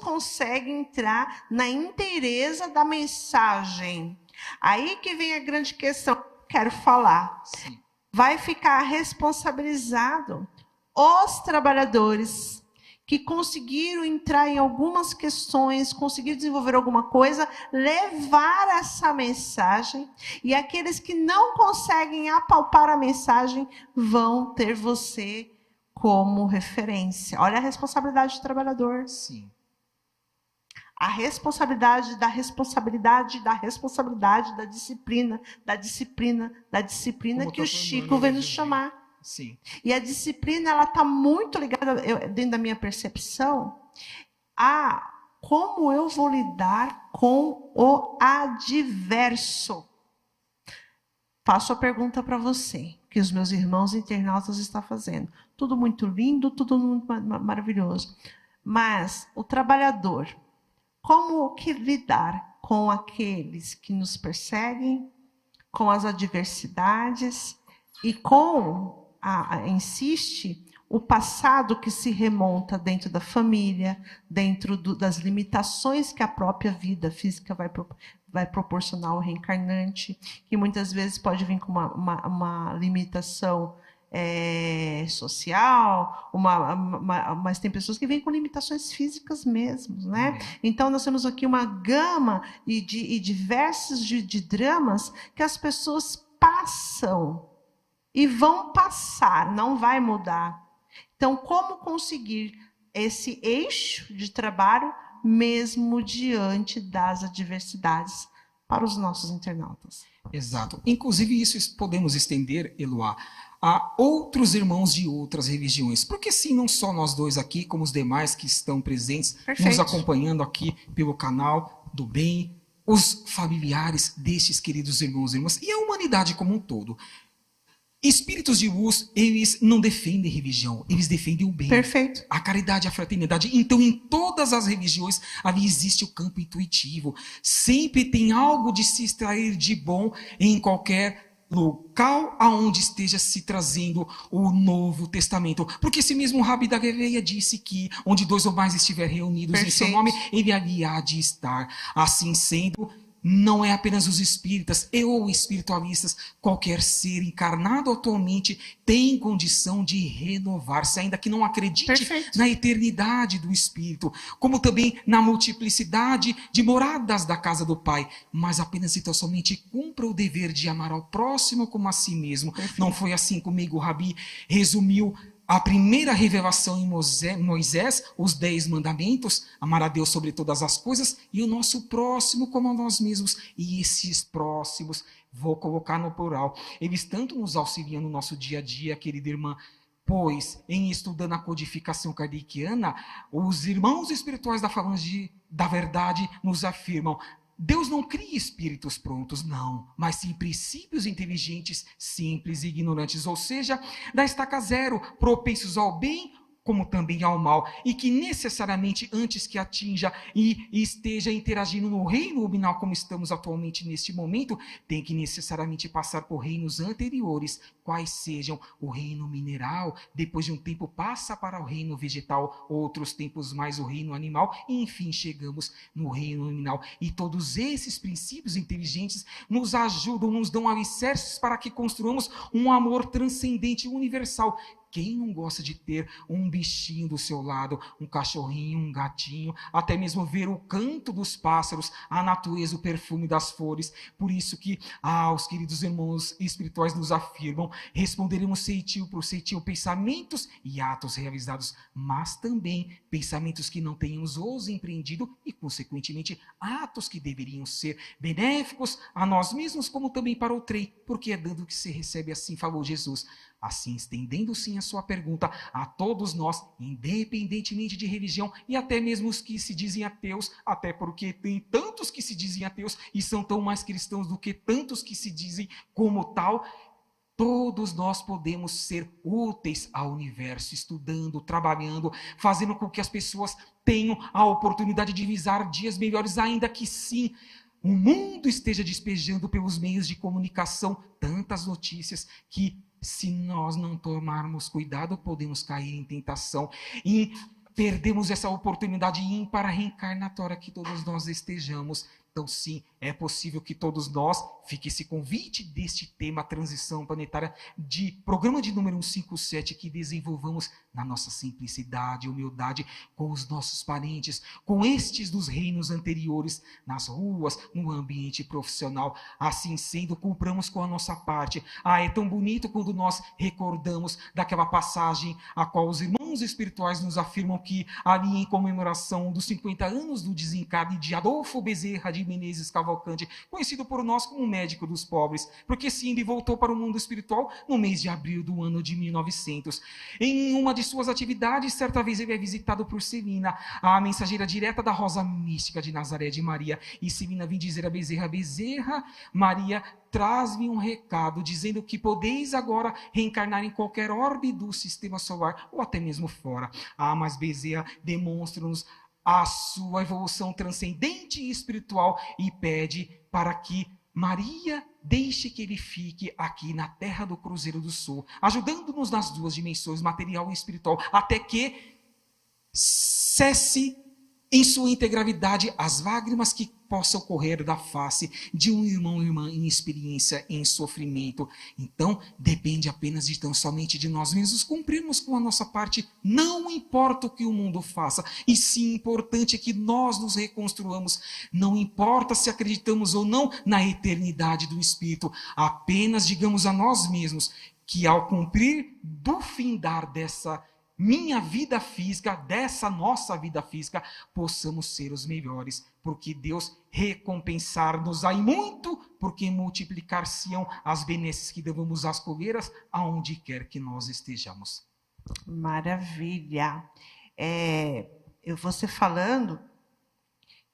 conseguem entrar na inteireza da mensagem. Aí que vem a grande questão que eu quero falar. Sim. Vai ficar responsabilizado os trabalhadores que conseguiram entrar em algumas questões, conseguiram desenvolver alguma coisa, levar essa mensagem, e aqueles que não conseguem apalpar a mensagem vão ter você como referência. Olha a responsabilidade do trabalhador. Sim. A responsabilidade da responsabilidade da responsabilidade da disciplina, como que o Chico vem nos chamar. Sim. E a disciplina, ela está muito ligada, dentro da minha percepção, a como eu vou lidar com o adverso. Faço a pergunta para você, que os meus irmãos internautas estão fazendo. Tudo muito lindo, tudo muito maravilhoso. Mas o trabalhador, como que lidar com aqueles que nos perseguem, com as adversidades e com insiste o passado que se remonta dentro da família, dentro das limitações que a própria vida física vai proporcionar ao reencarnante, que muitas vezes pode vir com uma limitação social, mas tem pessoas que vêm com limitações físicas mesmo, né? Então nós temos aqui uma gama e diversos de dramas que as pessoas passam e vão passar, não vai mudar. Então, como conseguir esse eixo de trabalho mesmo diante das adversidades para os nossos internautas? Exato. Inclusive, isso podemos estender, Eloá, a outros irmãos de outras religiões. Porque sim, não só nós dois aqui, como os demais que estão presentes, Perfeito. Nos acompanhando aqui pelo canal do bem, os familiares destes queridos irmãos e irmãs e a humanidade como um todo. Espíritos de luz, eles não defendem religião, eles defendem o bem. Perfeito. A caridade, a fraternidade. Então, em todas as religiões, ali existe o campo intuitivo. Sempre tem algo de se extrair de bom em qualquer local aonde esteja se trazendo o Novo Testamento. Porque esse mesmo Rabi da Galileia disse que onde 2 ou mais estiverem reunidos em seu nome, ele ali há de estar. Assim sendo, não é apenas os espíritas ou espiritualistas, qualquer ser encarnado atualmente tem condição de renovar-se, ainda que não acredite na eternidade do Espírito, como também na multiplicidade de moradas da casa do Pai, mas apenas e tão somente cumpra o dever de amar ao próximo como a si mesmo. Não foi assim comigo, o Rabi resumiu a primeira revelação em Moisés, os 10 mandamentos, amar a Deus sobre todas as coisas e o nosso próximo como a nós mesmos. E esses próximos, vou colocar no plural, eles tanto nos auxiliam no nosso dia a dia, querida irmã, pois em estudando a codificação kardeciana, os irmãos espirituais da falange da verdade nos afirmam: Deus não cria espíritos prontos, não, mas sim princípios inteligentes, simples e ignorantes, ou seja, da estaca zero, propensos ao bem como também ao mal, e que necessariamente antes que atinja e esteja interagindo no reino luminal como estamos atualmente neste momento, tem que necessariamente passar por reinos anteriores, quais sejam o reino mineral, depois de um tempo passa para o reino vegetal, outros tempos mais o reino animal, e enfim chegamos no reino luminal. E todos esses princípios inteligentes nos ajudam, nos dão alicerces para que construamos um amor transcendente e universal. Quem não gosta de ter um bichinho do seu lado, um cachorrinho, um gatinho, até mesmo ver o canto dos pássaros, a natureza, o perfume das flores? Por isso que os queridos irmãos espirituais nos afirmam: responderemos ceitil por ceitil, pensamentos e atos realizados, mas também pensamentos que não tenhamos os empreendido e, consequentemente, atos que deveriam ser benéficos a nós mesmos, como também para o trem, porque é dando que se recebe, assim falou Jesus. Assim, estendendo sim a sua pergunta a todos nós, independentemente de religião, e até mesmo os que se dizem ateus, até porque tem tantos que se dizem ateus e são tão mais cristãos do que tantos que se dizem como tal, todos nós podemos ser úteis ao universo, estudando, trabalhando, fazendo com que as pessoas tenham a oportunidade de visar dias melhores, ainda que sim, o mundo esteja despejando pelos meios de comunicação tantas notícias que, se nós não tomarmos cuidado, podemos cair em tentação e perdemos essa oportunidade ímpar reencarnatória que todos nós estejamos. Então, sim, é possível que todos nós, fique esse convite deste tema transição planetária, de programa de número 157, que desenvolvamos na nossa simplicidade, humildade, com os nossos parentes, com estes dos reinos anteriores, nas ruas, no ambiente profissional. Assim sendo, cumpramos com a nossa parte. É tão bonito quando nós recordamos daquela passagem a qual os irmãos espirituais nos afirmam que ali em comemoração dos 50 anos do desencarne de Adolfo Bezerra de Menezes Cavalcante, conhecido por nós como médico dos pobres, porque sim, ele voltou para o mundo espiritual no mês de abril do ano de 1900. Em uma de suas atividades, certa vez ele é visitado por Celina, a mensageira direta da Rosa Mística de Nazaré de Maria, e Celina vem dizer a Bezerra: Bezerra, Maria traz-me um recado dizendo que podeis agora reencarnar em qualquer orbe do sistema solar ou até mesmo fora. Mas Bezerra demonstra-nos a sua evolução transcendente e espiritual e pede para que Maria deixe que ele fique aqui na terra do Cruzeiro do Sul, ajudando-nos nas duas dimensões, material e espiritual, até que cesse em sua integralidade as lágrimas que possam correr da face de um irmão ou irmã em experiência, em sofrimento. Então, depende apenas de tão somente de nós mesmos cumprirmos com a nossa parte, não importa o que o mundo faça, e sim, importante é que nós nos reconstruamos, não importa se acreditamos ou não na eternidade do Espírito, apenas digamos a nós mesmos que ao cumprir do findar dessa minha vida física, dessa nossa vida física, possamos ser os melhores, porque Deus recompensar-nos aí muito, porque multiplicar-se-ão as benesses que devamos às colheiras, aonde quer que nós estejamos. Maravilha. Você falando,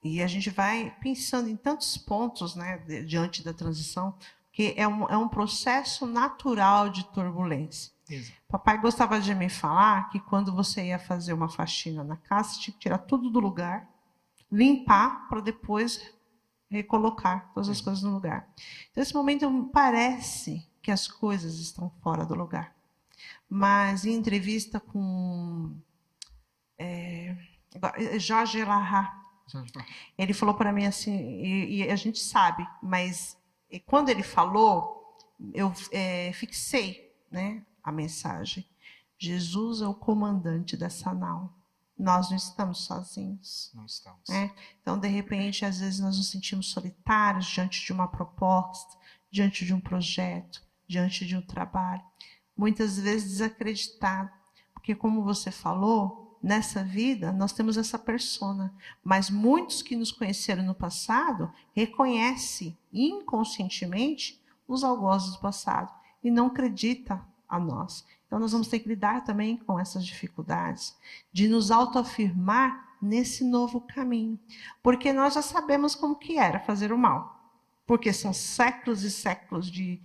E a gente vai pensando em tantos pontos, né, diante da transição, que é um processo natural de turbulência. Exato. Papai gostava de me falar que quando você ia fazer uma faxina na casa, você tinha que tirar tudo do lugar, limpar para depois recolocar todas as coisas no lugar. Então, nesse momento, parece que as coisas estão fora do lugar. Mas, em entrevista com Jorge Lahar, ele falou para mim assim, e a gente sabe, mas quando ele falou, eu fixei, né, a mensagem. Jesus é o comandante dessa nau. Nós não estamos sozinhos. Não estamos. Né? Então, de repente, às vezes nós nos sentimos solitários diante de uma proposta, diante de um projeto, diante de um trabalho. Muitas vezes desacreditado, porque como você falou, nessa vida nós temos essa persona, mas muitos que nos conheceram no passado reconhecem inconscientemente os algozes do passado e não acreditam a nós. Então nós vamos ter que lidar também com essas dificuldades de nos autoafirmar nesse novo caminho, porque nós já sabemos como que era fazer o mal, porque são séculos e séculos de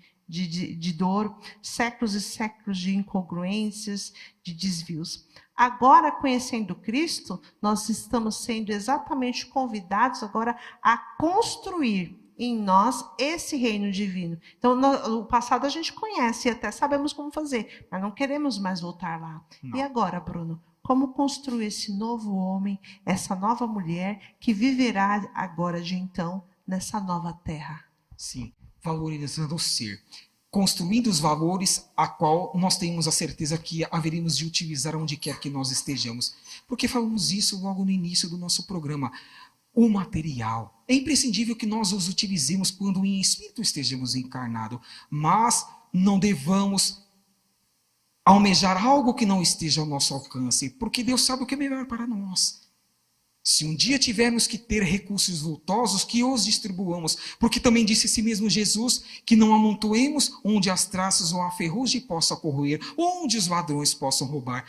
dor, séculos e séculos de incongruências, de desvios. Agora, conhecendo Cristo, nós estamos sendo exatamente convidados agora a construir em nós esse reino divino. Então, o passado a gente conhece e até sabemos como fazer, mas não queremos mais voltar lá. Não. E agora, Bruno, como construir esse novo homem, essa nova mulher que viverá agora de então nessa nova terra? Sim, valorizando o ser. Construindo os valores a qual nós temos a certeza que haveremos de utilizar onde quer que nós estejamos. Porque falamos isso logo no início do nosso programa. O material. É imprescindível que nós os utilizemos quando em espírito estejamos encarnados, mas não devamos almejar algo que não esteja ao nosso alcance, porque Deus sabe o que é melhor para nós. Se um dia tivermos que ter recursos vultosos, que os distribuamos, porque também disse a si mesmo Jesus que não amontoemos onde as traças ou a ferrugem possam corroer, onde os ladrões possam roubar.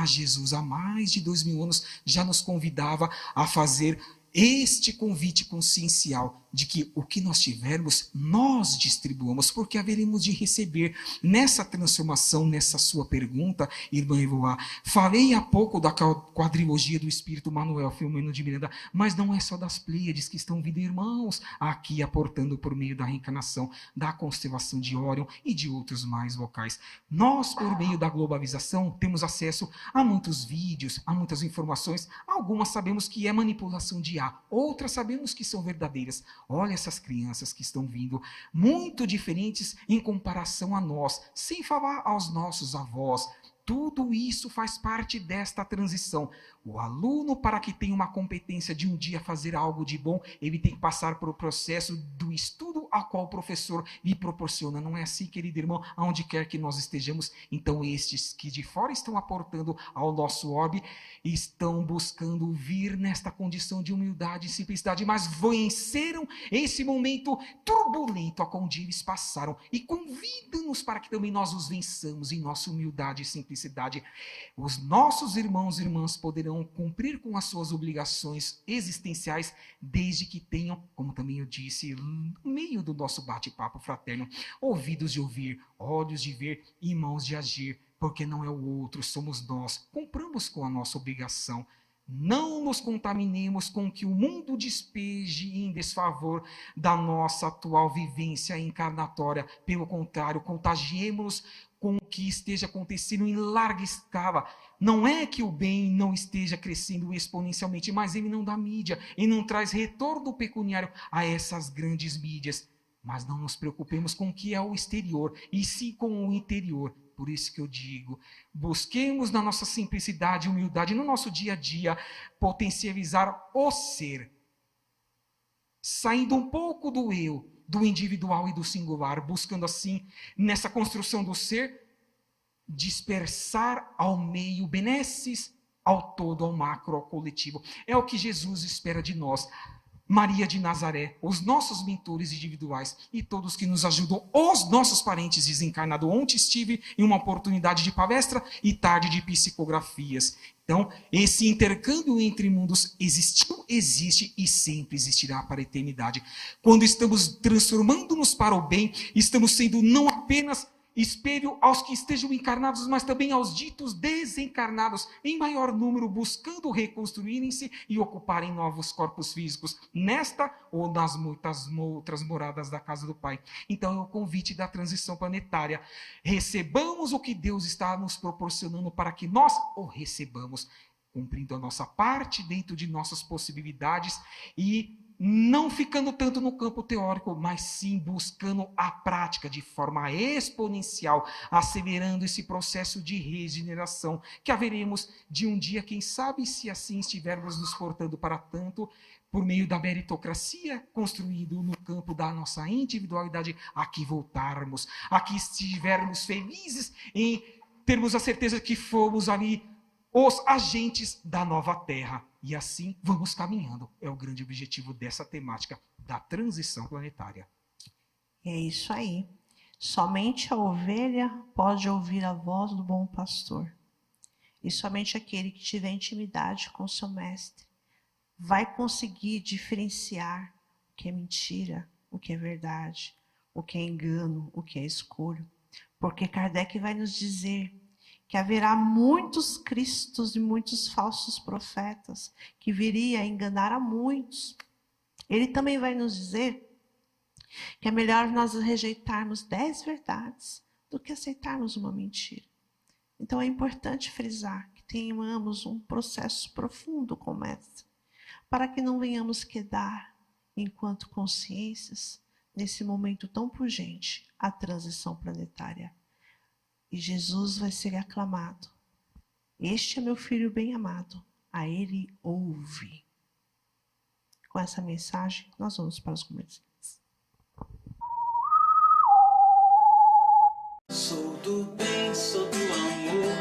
Jesus, há mais de 2000 anos, já nos convidava a fazer este convite consciencial de que o que nós tivermos, nós distribuamos, porque haveremos de receber nessa transformação, nessa sua pergunta, irmã Evoá. Falei há pouco da quadrilogia do Espírito Manuel Filomeno de Miranda, mas não é só das Pleiades que estão vindo, irmãos, aqui aportando por meio da reencarnação, da constelação de Órion e de outros mais locais. Nós, por meio da globalização, temos acesso a muitos vídeos, a muitas informações, algumas sabemos que é manipulação de ar, outras sabemos que são verdadeiras. Olha essas crianças que estão vindo, muito diferentes em comparação a nós, sem falar aos nossos avós. Tudo isso faz parte desta transição. O aluno, para que tenha uma competência de um dia fazer algo de bom, ele tem que passar por o processo do estudo a qual o professor lhe proporciona. Não é assim, querido irmão, aonde quer que nós estejamos. Então estes que de fora estão aportando ao nosso orbe, estão buscando vir nesta condição de humildade e simplicidade, mas venceram esse momento turbulento a qual eles passaram e convidam-nos para que também nós os vençamos em nossa humildade e simplicidade. Os nossos irmãos e irmãs poderão cumprir com as suas obrigações existenciais, desde que tenham, como também eu disse, no meio do nosso bate-papo fraterno, ouvidos de ouvir, olhos de ver e mãos de agir, porque não é o outro, somos nós. Cumpramos com a nossa obrigação. Não nos contaminemos com o que o mundo despeje em desfavor da nossa atual vivência encarnatória. Pelo contrário, contagiemos-nos com o que esteja acontecendo em larga escala. Não é que o bem não esteja crescendo exponencialmente, mas ele não dá mídia, ele não traz retorno pecuniário a essas grandes mídias. Mas não nos preocupemos com o que é o exterior, e sim com o interior. Por isso que eu digo, busquemos na nossa simplicidade e humildade, no nosso dia a dia, potencializar o ser. Saindo um pouco do eu, do individual e do singular, buscando assim, nessa construção do ser, dispersar ao meio benesses, ao todo, ao macro, ao coletivo. É o que Jesus espera de nós. Maria de Nazaré, os nossos mentores individuais e todos que nos ajudam, os nossos parentes desencarnados. Ontem estive em uma oportunidade de palestra e tarde de psicografias. Então, esse intercâmbio entre mundos existiu, existe e sempre existirá para a eternidade. Quando estamos transformando-nos para o bem, estamos sendo não apenas espelho aos que estejam encarnados, mas também aos ditos desencarnados, em maior número, buscando reconstruírem-se e ocuparem novos corpos físicos, nesta ou nas muitas outras moradas da casa do Pai. Então é o convite da transição planetária. Recebamos o que Deus está nos proporcionando para que nós o recebamos, cumprindo a nossa parte dentro de nossas possibilidades e não ficando tanto no campo teórico, mas sim buscando a prática de forma exponencial, acelerando esse processo de regeneração que haveremos de um dia, quem sabe, se assim estivermos nos portando para tanto, por meio da meritocracia, construído no campo da nossa individualidade, aqui voltarmos, aqui estivermos felizes em termos a certeza que fomos ali os agentes da nova terra. E assim vamos caminhando. É o grande objetivo dessa temática da transição planetária. É isso aí. Somente a ovelha pode ouvir a voz do bom pastor. E somente aquele que tiver intimidade com o seu mestre vai conseguir diferenciar o que é mentira, o que é verdade, o que é engano, o que é escuro. Porque Kardec vai nos dizer que haverá muitos cristos e muitos falsos profetas, que viria a enganar a muitos. Ele também vai nos dizer que é melhor nós rejeitarmos 10 verdades do que aceitarmos uma mentira. Então é importante frisar que tenhamos um processo profundo com o Mestre, para que não venhamos quedar, enquanto consciências, nesse momento tão pungente, a transição planetária. E Jesus vai ser aclamado. Este é meu filho bem amado. A ele ouve. Com essa mensagem, nós vamos para os comerciais. Sou do bem, sou do amor.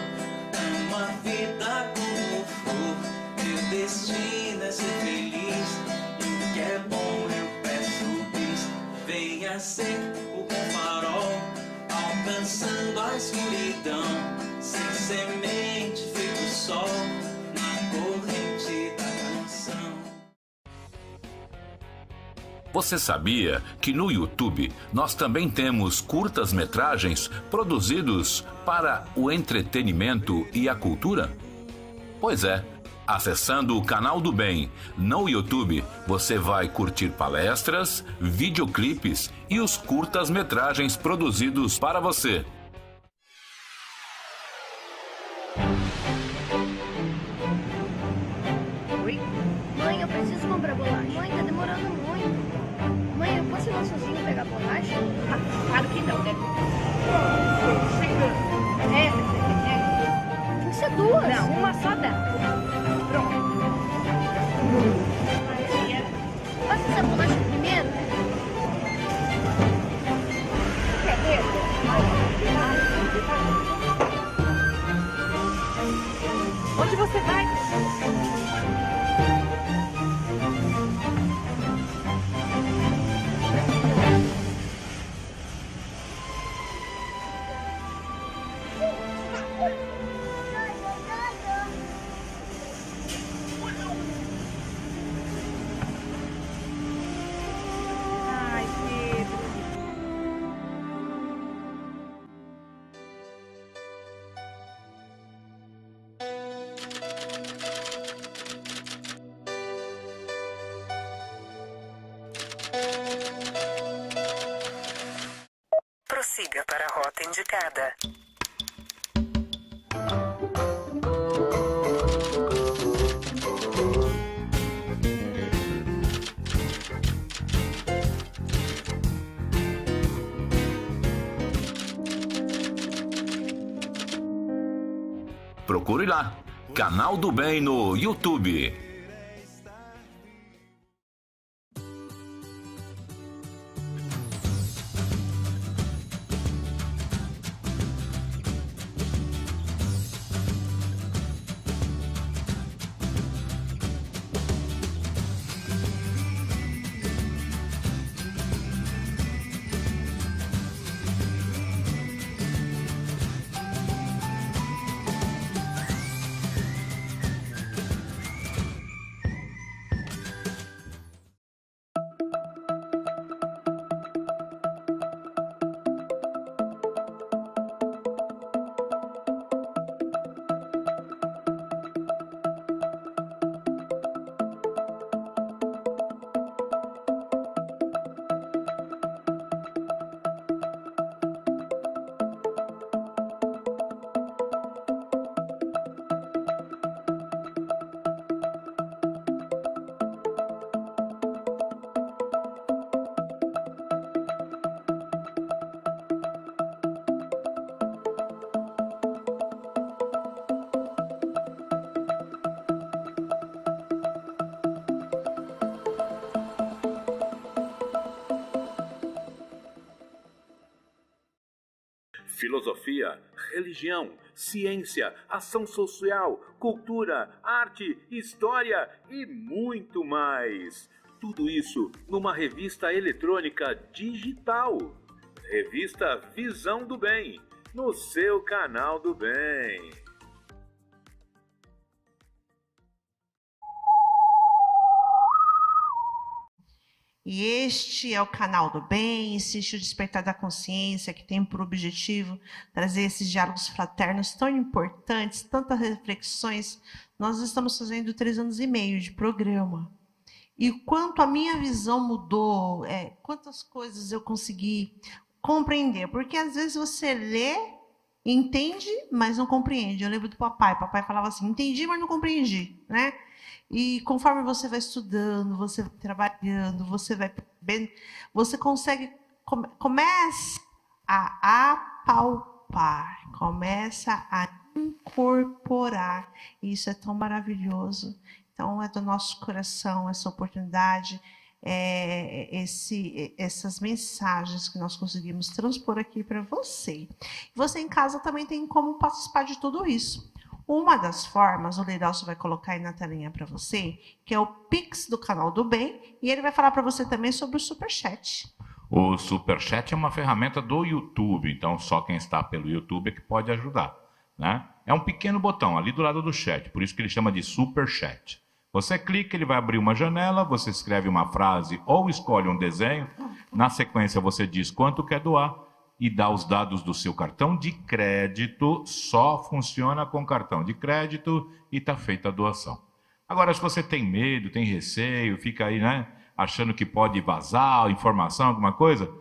Amo a vida como for. Meu destino é ser feliz. E o que é bom eu peço bis. Venha ser o bom farol, alcançando a escuridão, sem semente feito sol, na corrente da canção. Você sabia que no YouTube nós também temos curtas-metragens produzidos para o entretenimento e a cultura? Pois é. Acessando o Canal do Bem no YouTube, você vai curtir palestras, videoclipes e os curtas-metragens produzidos para você. Oi? Mãe, eu preciso comprar bolacha. Mãe, tá demorando muito. Mãe, eu posso ir lá sozinho pegar bolacha? Ah, claro que não, né? Tem que ser duas. Não, uma só dá. Pronto. Posso essa bolacha primeiro? Quer ver? Onde você vai? Prossiga para a rota indicada. Procure lá, Canal do Bem no YouTube. filosofia, religião, ciência, ação social, cultura, arte, história e muito mais. Tudo isso numa revista eletrônica digital. Revista Visão do Bem, no seu canal do bem. E este é o canal do bem, existe o Despertar da Consciência, que tem por objetivo trazer esses diálogos fraternos tão importantes, tantas reflexões. Nós estamos fazendo 3 anos e meio de programa. E quanto a minha visão mudou, quantas coisas eu consegui compreender. Porque às vezes você lê, entende, mas não compreende. Eu lembro do papai. O papai falava assim, entendi, mas não compreendi, né? E conforme você vai estudando, você vai trabalhando, você vai vendo, você consegue, começa a apalpar, começa a incorporar. E isso é tão maravilhoso. Então, é do nosso coração essa oportunidade, essas mensagens que nós conseguimos transpor aqui para você. Você em casa também tem como participar de tudo isso. Uma das formas, o Leiralcio vai colocar aí na telinha para você, que é o Pix do Canal do Bem, e ele vai falar para você também sobre o Superchat. O Superchat é uma ferramenta do YouTube, então só quem está pelo YouTube é que pode ajudar, né? É um pequeno botão ali do lado do chat, por isso que ele chama de Superchat. Você clica, ele vai abrir uma janela, você escreve uma frase ou escolhe um desenho, na sequência você diz quanto quer doar, e dá os dados do seu cartão de crédito, só funciona com cartão de crédito e está feita a doação. Agora, se você tem medo, tem receio, fica aí, né, achando que pode vazar informação, alguma coisa,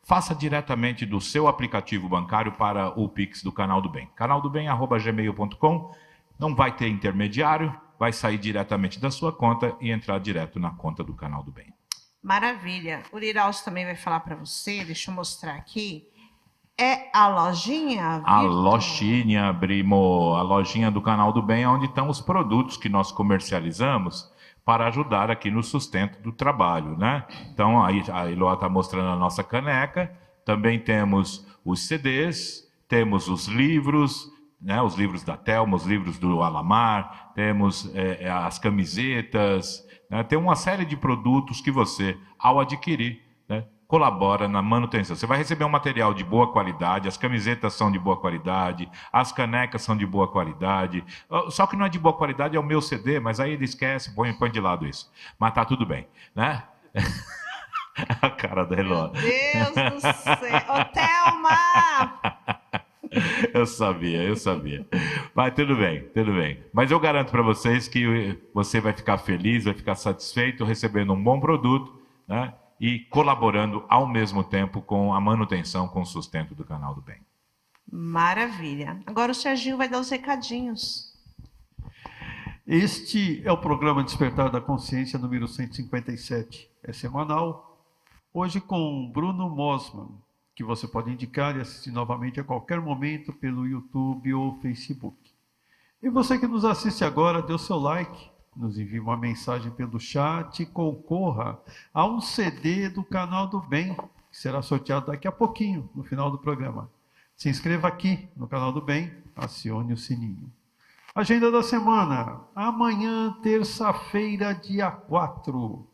faça diretamente do seu aplicativo bancário para o Pix do Canal do Bem. canaldobem@gmail.com, não vai ter intermediário, vai sair diretamente da sua conta e entrar direto na conta do Canal do Bem. Maravilha. O Leiralcio também vai falar para você, deixa eu mostrar aqui. É a lojinha virtual. A lojinha, Brimo, a lojinha do Canal do Bem, onde estão os produtos que nós comercializamos para ajudar aqui no sustento do trabalho, né? Então, aí a Eloá está mostrando a nossa caneca, também temos os CDs, temos os livros, né? Os livros da Thelma, os livros do Alamar, temos as camisetas, né? Tem uma série de produtos que você, ao adquirir, né, colabora na manutenção. Você vai receber um material de boa qualidade, as camisetas são de boa qualidade, as canecas são de boa qualidade. Só que não é de boa qualidade, é o meu CD, mas aí ele esquece, põe de lado isso. Mas tá tudo bem, né? A cara da Eló. Meu Deus do céu! Ô, Thelma! Eu sabia. Mas tudo bem. Mas eu garanto para vocês que você vai ficar feliz, vai ficar satisfeito recebendo um bom produto, né? E colaborando ao mesmo tempo com a manutenção, com o sustento do Canal do Bem. Maravilha. Agora o Serginho vai dar os recadinhos. Este é o programa Despertar da Consciência número 157. É semanal. Hoje com Bruno Mosman, que você pode indicar e assistir novamente a qualquer momento pelo YouTube ou Facebook. E você que nos assiste agora, dê o seu like, nos envie uma mensagem pelo chat e concorra a um CD do Canal do Bem, que será sorteado daqui a pouquinho, no final do programa. Se inscreva aqui no Canal do Bem, acione o sininho. Agenda da semana. Amanhã, terça-feira, dia 4,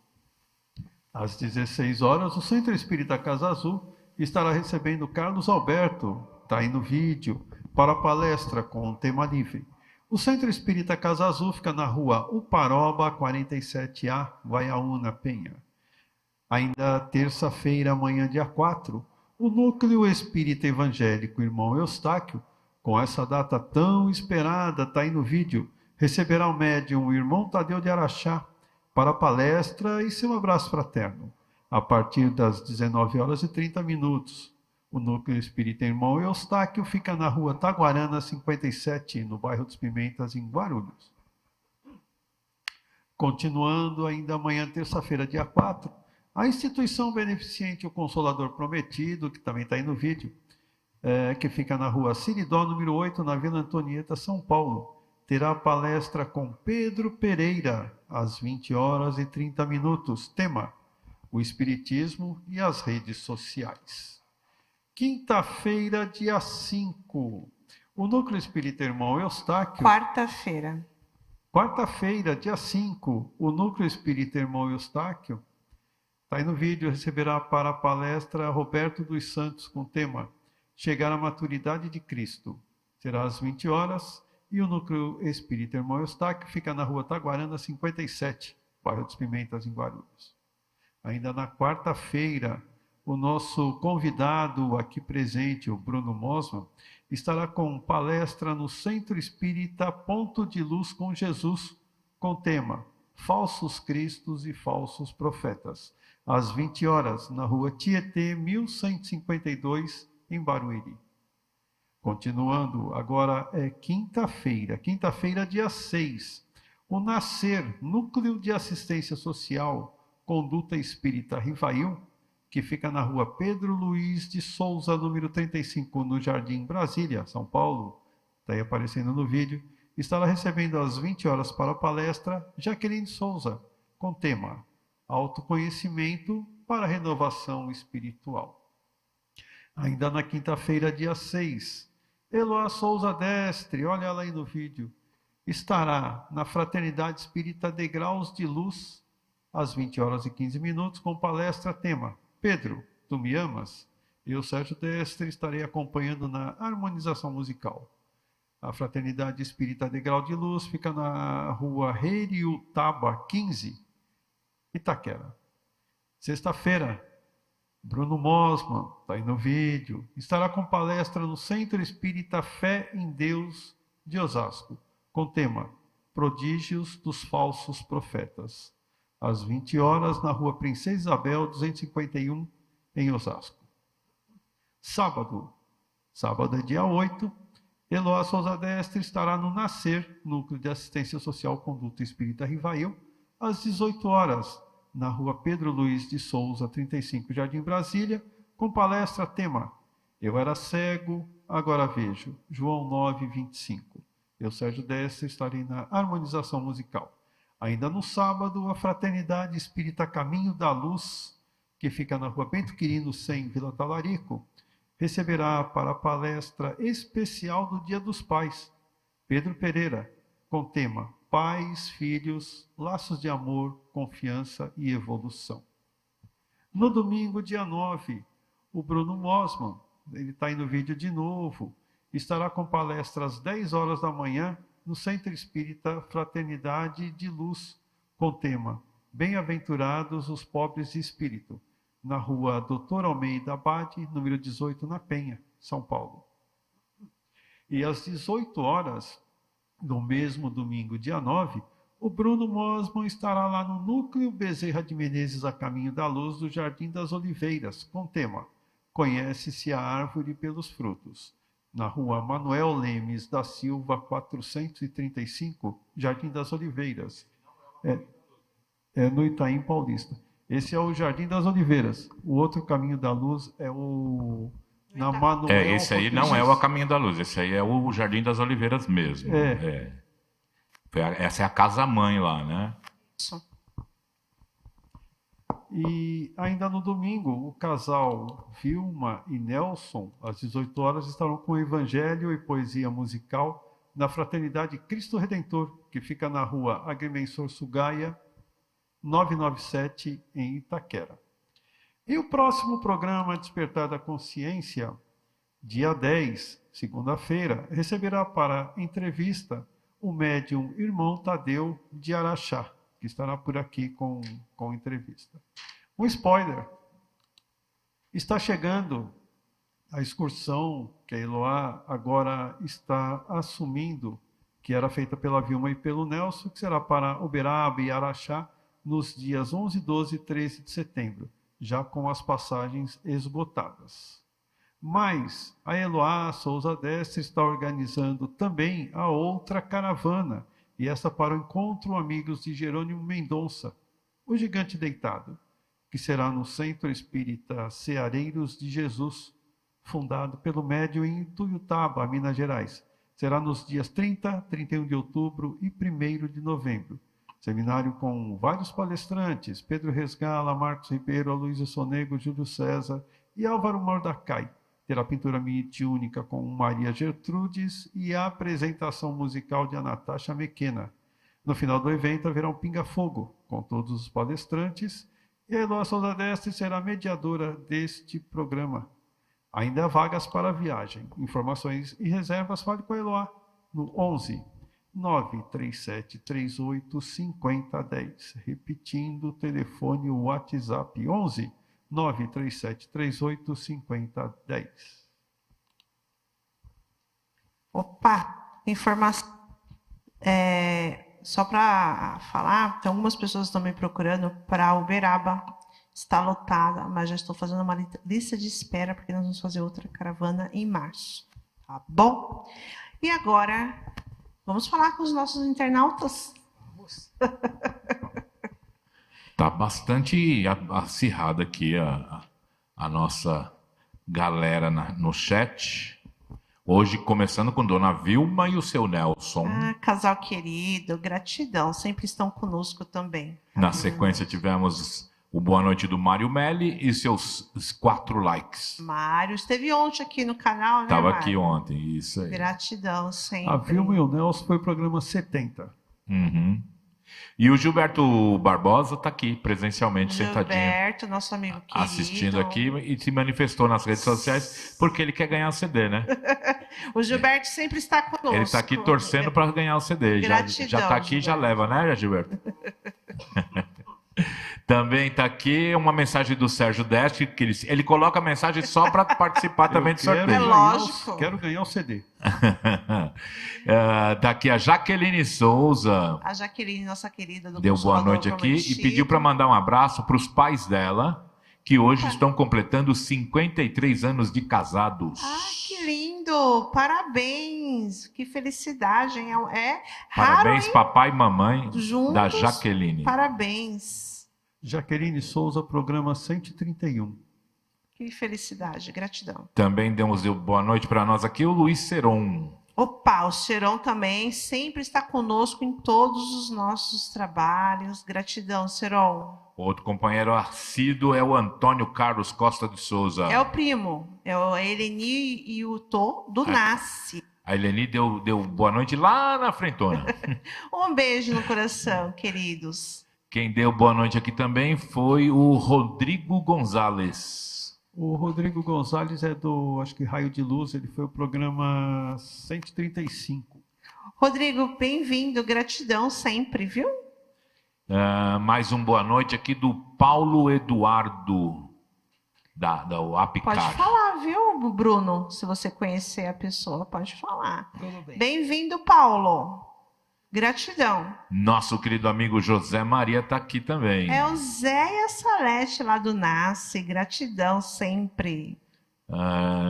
às 16 horas, o Centro Espírita Casa Azul estará recebendo Carlos Alberto, está aí no vídeo, para a palestra com tema livre. O Centro Espírita Casa Azul fica na rua Uparoba, 47A, Guaiaúna, Penha. Ainda terça-feira, amanhã, dia 4, o Núcleo Espírita Evangélico Irmão Eustáquio, com essa data tão esperada, está aí no vídeo, receberá o médium o irmão Tadeu de Araxá para a palestra e seu abraço fraterno, a partir das 19h30. O Núcleo Espírita Irmão Eustáquio fica na rua Taguarana, 57, no bairro dos Pimentas, em Guarulhos. Continuando, ainda amanhã, terça-feira, dia 4, a instituição beneficente O Consolador Prometido, que também está aí no vídeo, que fica na rua Siridó, número 8, na Vila Antonieta, São Paulo, terá palestra com Pedro Pereira, às 20h30. Tema: o Espiritismo e as redes sociais. Quinta-feira, dia 5. O Núcleo Espírita Irmão Eustáquio. Quarta-feira. Quarta-feira, dia 5. O Núcleo Espírita Irmão Eustáquio. Está aí no vídeo, receberá para a palestra Roberto dos Santos com o tema Chegar à Maturidade de Cristo. Será às 20 horas e o Núcleo Espírita Irmão Eustáquio fica na rua Taguarana 57, bairro dos Pimentas, em Guarulhos. Ainda na quarta-feira, o nosso convidado aqui presente, o Bruno Mosman, estará com palestra no Centro Espírita Ponto de Luz com Jesus, com o tema Falsos Cristos e Falsos Profetas, às 20 horas, na rua Tietê, 1152, em Barueri. Continuando, agora é quinta-feira, dia 6. O Nascer, Núcleo de Assistência Social, Conduta Espírita Rivail, que fica na rua Pedro Luiz de Souza, número 35, no Jardim Brasília, São Paulo, está aí aparecendo no vídeo, estará recebendo às 20 horas para a palestra Jaqueline Souza, com tema Autoconhecimento para a Renovação Espiritual. Ainda na quinta-feira, dia 6, Eloá Souza Destre, olha ela aí no vídeo, estará na Fraternidade Espírita Degraus de Luz, às 20 horas e 15 minutos, com palestra tema Pedro, tu me amas? Eu, Sérgio Destre, estarei acompanhando na harmonização musical. A Fraternidade Espírita Degrau de Luz fica na rua Reiriutaba 15, Itaquera. Sexta-feira, Bruno Mosman, está aí no vídeo, estará com palestra no Centro Espírita Fé em Deus de Osasco, com tema Prodígios dos Falsos Profetas, às 20 horas, na rua Princesa Isabel, 251, em Osasco. Sábado é dia 8, Eloá Souza Destre estará no Nascer, Núcleo de Assistência Social Conduta Espírita Rivail, às 18 horas, na rua Pedro Luiz de Souza, 35, Jardim Brasília, com palestra tema Eu era cego, agora vejo, João 9, 25. Eu, Sérgio Destre, estarei na harmonização musical. Ainda no sábado, a Fraternidade Espírita Caminho da Luz, que fica na rua Bento Quirino 100, Vila Talarico, receberá para a palestra especial do Dia dos Pais, Pedro Pereira, com tema Pais, Filhos, Laços de Amor, Confiança e Evolução. No domingo, dia 9, o Bruno Mosman, ele está aí no vídeo de novo, estará com palestra às 10 horas da manhã, no Centro Espírita Fraternidade de Luz, com tema Bem-aventurados os pobres de espírito, na rua Doutor Almeida Abade, número 18, na Penha, São Paulo. E às 18 horas, no mesmo domingo, dia 9, o Bruno Mosman estará lá no Núcleo Bezerra de Menezes, a caminho da luz, do Jardim das Oliveiras, com tema Conhece-se a árvore pelos frutos, na rua Manuel Lemes da Silva, 435, Jardim das Oliveiras. É no Itaim Paulista. Esse é o Jardim das Oliveiras. O outro Caminho da Luz é o... na Manuel esse aí não é o Caminho da Luz, esse aí é o Jardim das Oliveiras mesmo. Essa é a casa-mãe lá, né? Isso. E ainda no domingo, o casal Vilma e Nelson, às 18 horas, estarão com Evangelho e Poesia Musical na Fraternidade Cristo Redentor, que fica na rua Agrimensor Sugaia, 997, em Itaquera. E o próximo programa Despertar da Consciência, dia 10, segunda-feira, receberá para entrevista o médium Irmão Tadeu de Araxá, que estará por aqui com entrevista. Um spoiler. Está chegando a excursão que a Eloá agora está assumindo, que era feita pela Vilma e pelo Nelson, que será para Uberaba e Araxá, nos dias 11, 12 e 13 de setembro, já com as passagens esgotadas. Mas a Eloá Souza Destre está organizando também a outra caravana, e essa para o Encontro Amigos de Jerônimo Mendonça, o Gigante Deitado, que será no Centro Espírita Ceareiros de Jesus, fundado pelo médium em Ituiutaba, Minas Gerais. Será nos dias 30, 31 de outubro e 1º de novembro. Seminário com vários palestrantes, Pedro Resgala, Marcos Ribeiro, Aloysio Sonego, Júlio César e Álvaro Mordecai, terá pintura mediúnica com Maria Gertrudes e a apresentação musical de Anastasia Mequena. No final do evento haverá um pinga-fogo com todos os palestrantes e a Eloá Souza Destre será mediadora deste programa. Ainda há vagas para a viagem. Informações e reservas, fale com a Eloá no 11 937 38 5010. Repetindo o telefone e o WhatsApp 11 937 38 5010. Opa, informação. Só para falar, tem algumas pessoas estão me procurando para Uberaba. Está lotada, mas já estou fazendo uma lista de espera, porque nós vamos fazer outra caravana em março. Tá bom? E agora, vamos falar com os nossos internautas? Tá bastante acirrada aqui a nossa galera no chat. Hoje, começando com Dona Vilma e o seu Nelson. Casal querido, gratidão. Sempre estão conosco também. Na sequência, tivemos o boa noite do Mário Melli e seus 4 likes. Mário, esteve ontem aqui no canal, né, Estava Mário? aqui ontem, isso aí. Gratidão, sempre. A Vilma e o Nelson foi o programa 70. Uhum. E o Gilberto Barbosa está aqui, presencialmente, sentadinho. Gilberto, nosso amigo querido. Assistindo aqui e se manifestou nas redes sociais porque ele quer ganhar o CD, né? O Gilberto sempre está conosco. Ele está aqui torcendo para ganhar o CD. Gratidão, já está aqui e já leva, né, Gilberto? Também está aqui uma mensagem do Sérgio Deste, que ele coloca a mensagem só para participar também do sorteio. É lógico. Quero ganhar o CD. Está aqui a Jaqueline Souza. A Jaqueline, nossa querida do Deu boa Consolador noite aqui Prometido. e pediu para mandar um abraço para os pais dela, que hoje estão completando 53 anos de casados. Que lindo! Parabéns! Que felicidade, hein? É Parabéns, raro, hein? papai e mamãe Juntos, da Jaqueline. Parabéns. Jaqueline Souza, programa 131. Que felicidade, gratidão. Também deu boa noite para nós aqui o Luiz Seron. Opa, o Serão também sempre está conosco em todos os nossos trabalhos. Gratidão, Serão. Outro companheiro assíduo é o Antônio Carlos Costa de Souza. É o primo, é o Eleni e o Tô do Nasce. A Eleni deu boa noite lá na frentona. Um beijo no coração, queridos. Quem deu boa noite aqui também foi o Rodrigo Gonzalez. O Rodrigo Gonzalez é do, acho que Raio de Luz, ele foi o programa 135. Rodrigo, bem-vindo, gratidão sempre, viu? Mais um boa noite aqui do Paulo Eduardo, da Apicar. Pode falar, viu, Bruno? Se você conhecer a pessoa, pode falar. Tudo bem. Bem-vindo, Paulo. Gratidão. Nosso querido amigo José Maria está aqui também. É o Zé e a Salete lá do Nasce. Gratidão sempre.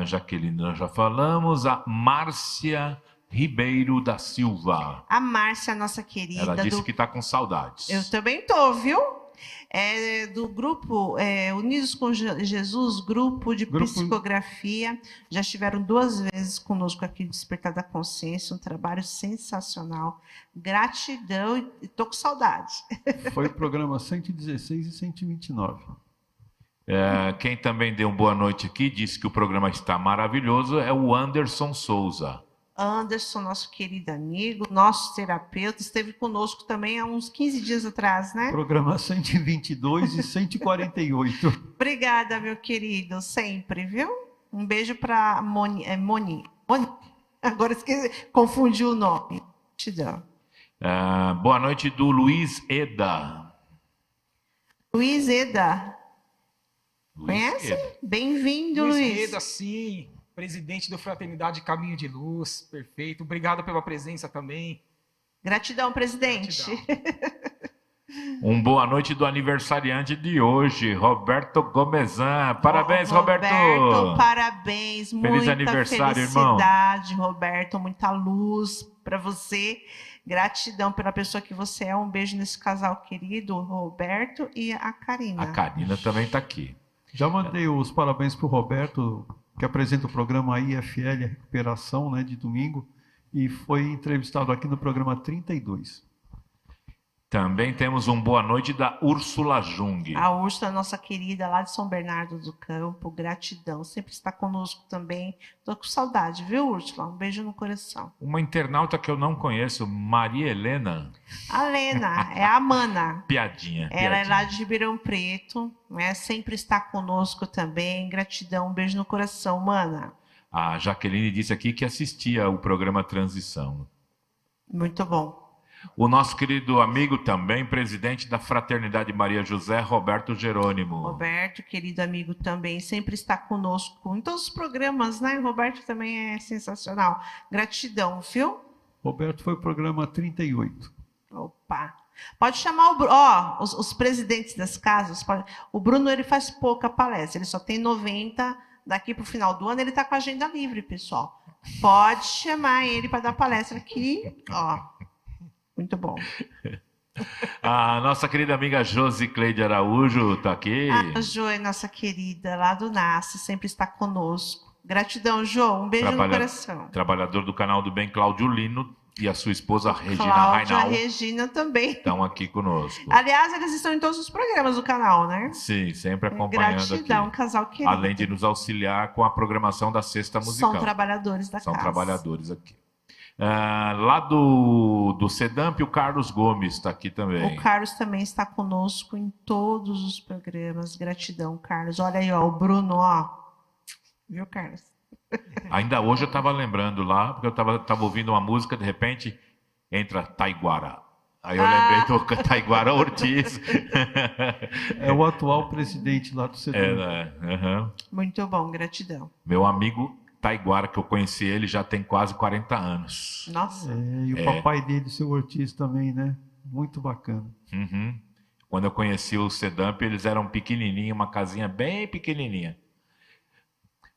Jaqueline, nós já falamos. A Márcia Ribeiro da Silva. A Márcia, nossa querida. Ela disse que está com saudades. Eu também tô, viu? É do grupo Unidos com Jesus, grupo de psicografia. Já estiveram 2 vezes conosco aqui no Despertar da Consciência, um trabalho sensacional. Gratidão e tô com saudade. Foi o programa 116 e 129. Quem também deu uma boa noite aqui, disse que o programa está maravilhoso, é o Anderson Souza. Anderson, nosso querido amigo, nosso terapeuta, esteve conosco também há uns 15 dias atrás, né? Programa 122 e 148. Obrigada, meu querido, sempre, viu? Um beijo para Moni. Agora esqueci, confundi o nome. Te dou. Boa noite do Luiz Eda. Luiz Eda. Conhece? Eda. Bem-vindo, Luiz Luiz. Eda, sim. Presidente do Fraternidade Caminho de Luz. Perfeito. Obrigado pela presença também. Gratidão, presidente. Uma boa noite do aniversariante de hoje, Roberto Gomezan. Parabéns, Roberto. Parabéns. Feliz Muita aniversário, felicidade, irmão. Roberto. Muita luz para você. Gratidão pela pessoa que você é. Um beijo nesse casal querido, o Roberto e a Karina. A Karina também está aqui. Já mandei os parabéns para o Roberto, que apresenta o programa IFL, a Recuperação, né, de domingo, e foi entrevistado aqui no programa 32. Também temos um boa noite da Úrsula Jung. A Úrsula, nossa querida, lá de São Bernardo do Campo, gratidão. Sempre está conosco também. Estou com saudade, viu, Úrsula? Um beijo no coração. Uma internauta que eu não conheço, Maria Helena. A Lena, é a Mana. Piadinha. Ela é lá de Ribeirão Preto, né? Sempre está conosco também. Gratidão, um beijo no coração, Mana. A Jaqueline disse aqui que assistia o programa Transição. Muito bom. O nosso querido amigo também, presidente da Fraternidade Maria José, Roberto Jerônimo. Roberto, querido amigo também, sempre está conosco em todos os programas, né? Roberto também é sensacional. Gratidão, viu? Roberto foi o programa 38. Opa! Pode chamar o Bruno. Ó, os presidentes das casas. O Bruno, ele faz pouca palestra, ele só tem 90. Daqui para o final do ano, ele está com a agenda livre, pessoal. Pode chamar ele para dar palestra aqui, ó. Muito bom. A nossa querida amiga Josi Cleide Araújo está aqui. A Jo é nossa querida, lá do Nasce, sempre está conosco. Gratidão, Jo. Um beijo no coração. Trabalhador do Canal do Bem, Cláudio Lino, e a sua esposa Regina Cláudia Rainal. e Regina também. Estão aqui conosco. Aliás, eles estão em todos os programas do canal, né? Sim, sempre acompanhando Gratidão, aqui. casal querido. Além de nos auxiliar com a programação da Sexta Musical. São trabalhadores da São casa. trabalhadores aqui. Lá do Sedamp, o Carlos Gomes está aqui também. O Carlos também está conosco em todos os programas. Gratidão, Carlos. Olha aí, ó, o Bruno, ó. Viu, Carlos? Ainda hoje eu estava lembrando lá, porque eu estava ouvindo uma música, de repente entra Taiguara. Aí eu lembrei do Taiguara Ortiz. É o atual presidente lá do setor. Muito bom, gratidão. Meu amigo Taiguara, que eu conheci ele, já tem quase 40 anos. Nossa. E o papai dele, seu Ortiz, também, né? Muito bacana. Uhum. Quando eu conheci o Sedamp, eles eram pequenininhos, uma casinha bem pequenininha.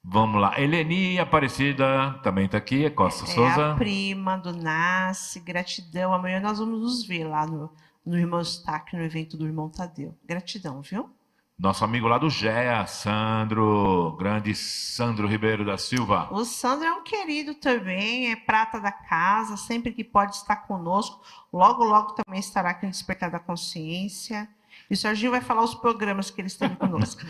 Vamos lá. Eleni Aparecida também está aqui, Costa Souza. A prima do Nasce, gratidão. Amanhã nós vamos nos ver lá no Irmão Eustáquio, no evento do Irmão Tadeu. Gratidão, viu? Nosso amigo lá do GEA, Sandro, grande Sandro Ribeiro da Silva. O Sandro é um querido também, é prata da casa, sempre que pode estar conosco. Logo, logo também estará aqui no Despertar da Consciência. E o Serginho vai falar os programas que ele esteve conosco.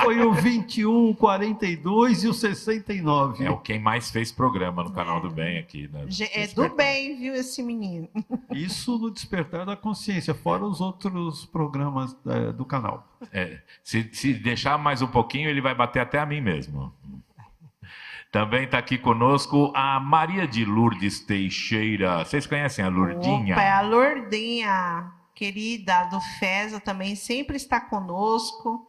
Foi o 21, o 42 e o 69. É o quem mais fez programa no Canal do Bem aqui. Né? É do bem, viu, esse menino? Isso no Despertar da Consciência, fora os outros programas do canal. Se deixar mais um pouquinho, ele vai bater até a mim mesmo. Também está aqui conosco a Maria de Lourdes Teixeira. Vocês conhecem a Lourdinha? Opa, é a Lourdinha. Querida do FESA também sempre está conosco.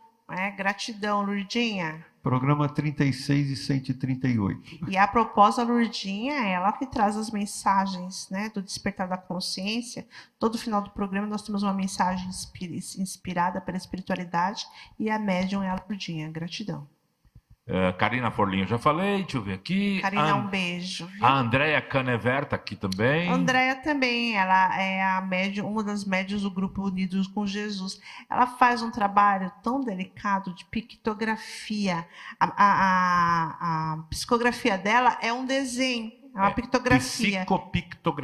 Gratidão, Lourdinha. Programa 36 e 138. E a propósito, a Lourdinha, ela que traz as mensagens, né, do Despertar da Consciência. Todo final do programa nós temos uma mensagem inspirada pela espiritualidade e a médium é a Lourdinha. Gratidão. Karina Forlinho, já falei, deixa eu ver aqui. Karina, um beijo. Viu? A Andréia Canever está aqui também. A Andréia também, ela é a médium, uma das médiuns do grupo Unidos com Jesus. Ela faz um trabalho tão delicado de pictografia. A psicografia dela é um desenho, é uma pictografia.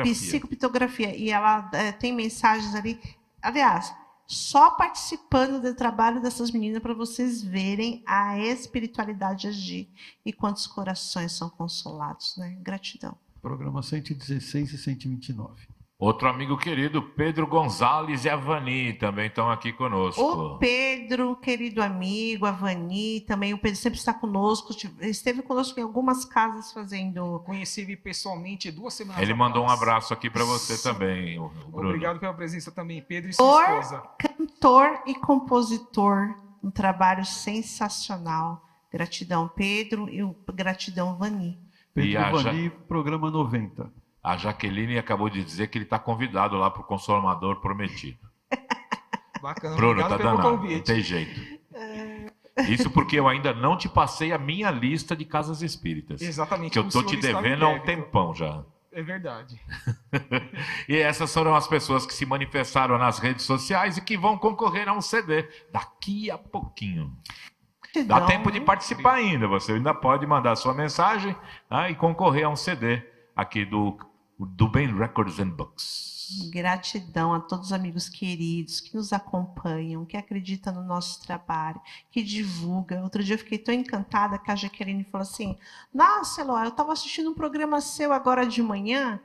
Psicopictografia. E ela tem mensagens ali. Aliás, só participando do trabalho dessas meninas para vocês verem a espiritualidade agir e quantos corações são consolados, né? Gratidão. Programa 116 e 129. Outro amigo querido, Pedro Gonzalez e a Vani, também estão aqui conosco. O Pedro, querido amigo, a Vani, também o Pedro sempre está conosco, esteve conosco em algumas casas fazendo... Conheci ele pessoalmente 2 semanas Ele atrás. mandou um abraço aqui para você também, Bruno. Obrigado pela presença também, Pedro e sua esposa. Cantor e compositor, um trabalho sensacional. Gratidão, Pedro, e gratidão, Vani. Pedro e Vani, programa 90. A Jaqueline acabou de dizer que ele está convidado lá para o Consolador Prometido. Bacana, Bruno, obrigado tá pelo danado, convite. não tem jeito. Isso porque eu ainda não te passei a minha lista de casas espíritas. Exatamente. Que eu estou te devendo há um tempão já. É verdade. E essas foram as pessoas que se manifestaram nas redes sociais e que vão concorrer a um CD daqui a pouquinho. Dá tempo de participar ainda. Você ainda pode mandar sua mensagem e concorrer a um CD aqui do Bem Records and Books. Gratidão a todos os amigos queridos que nos acompanham, que acreditam no nosso trabalho, que divulgam. Outro dia eu fiquei tão encantada que a Jaqueline falou assim: nossa, Eloá, eu estava assistindo um programa seu agora de manhã.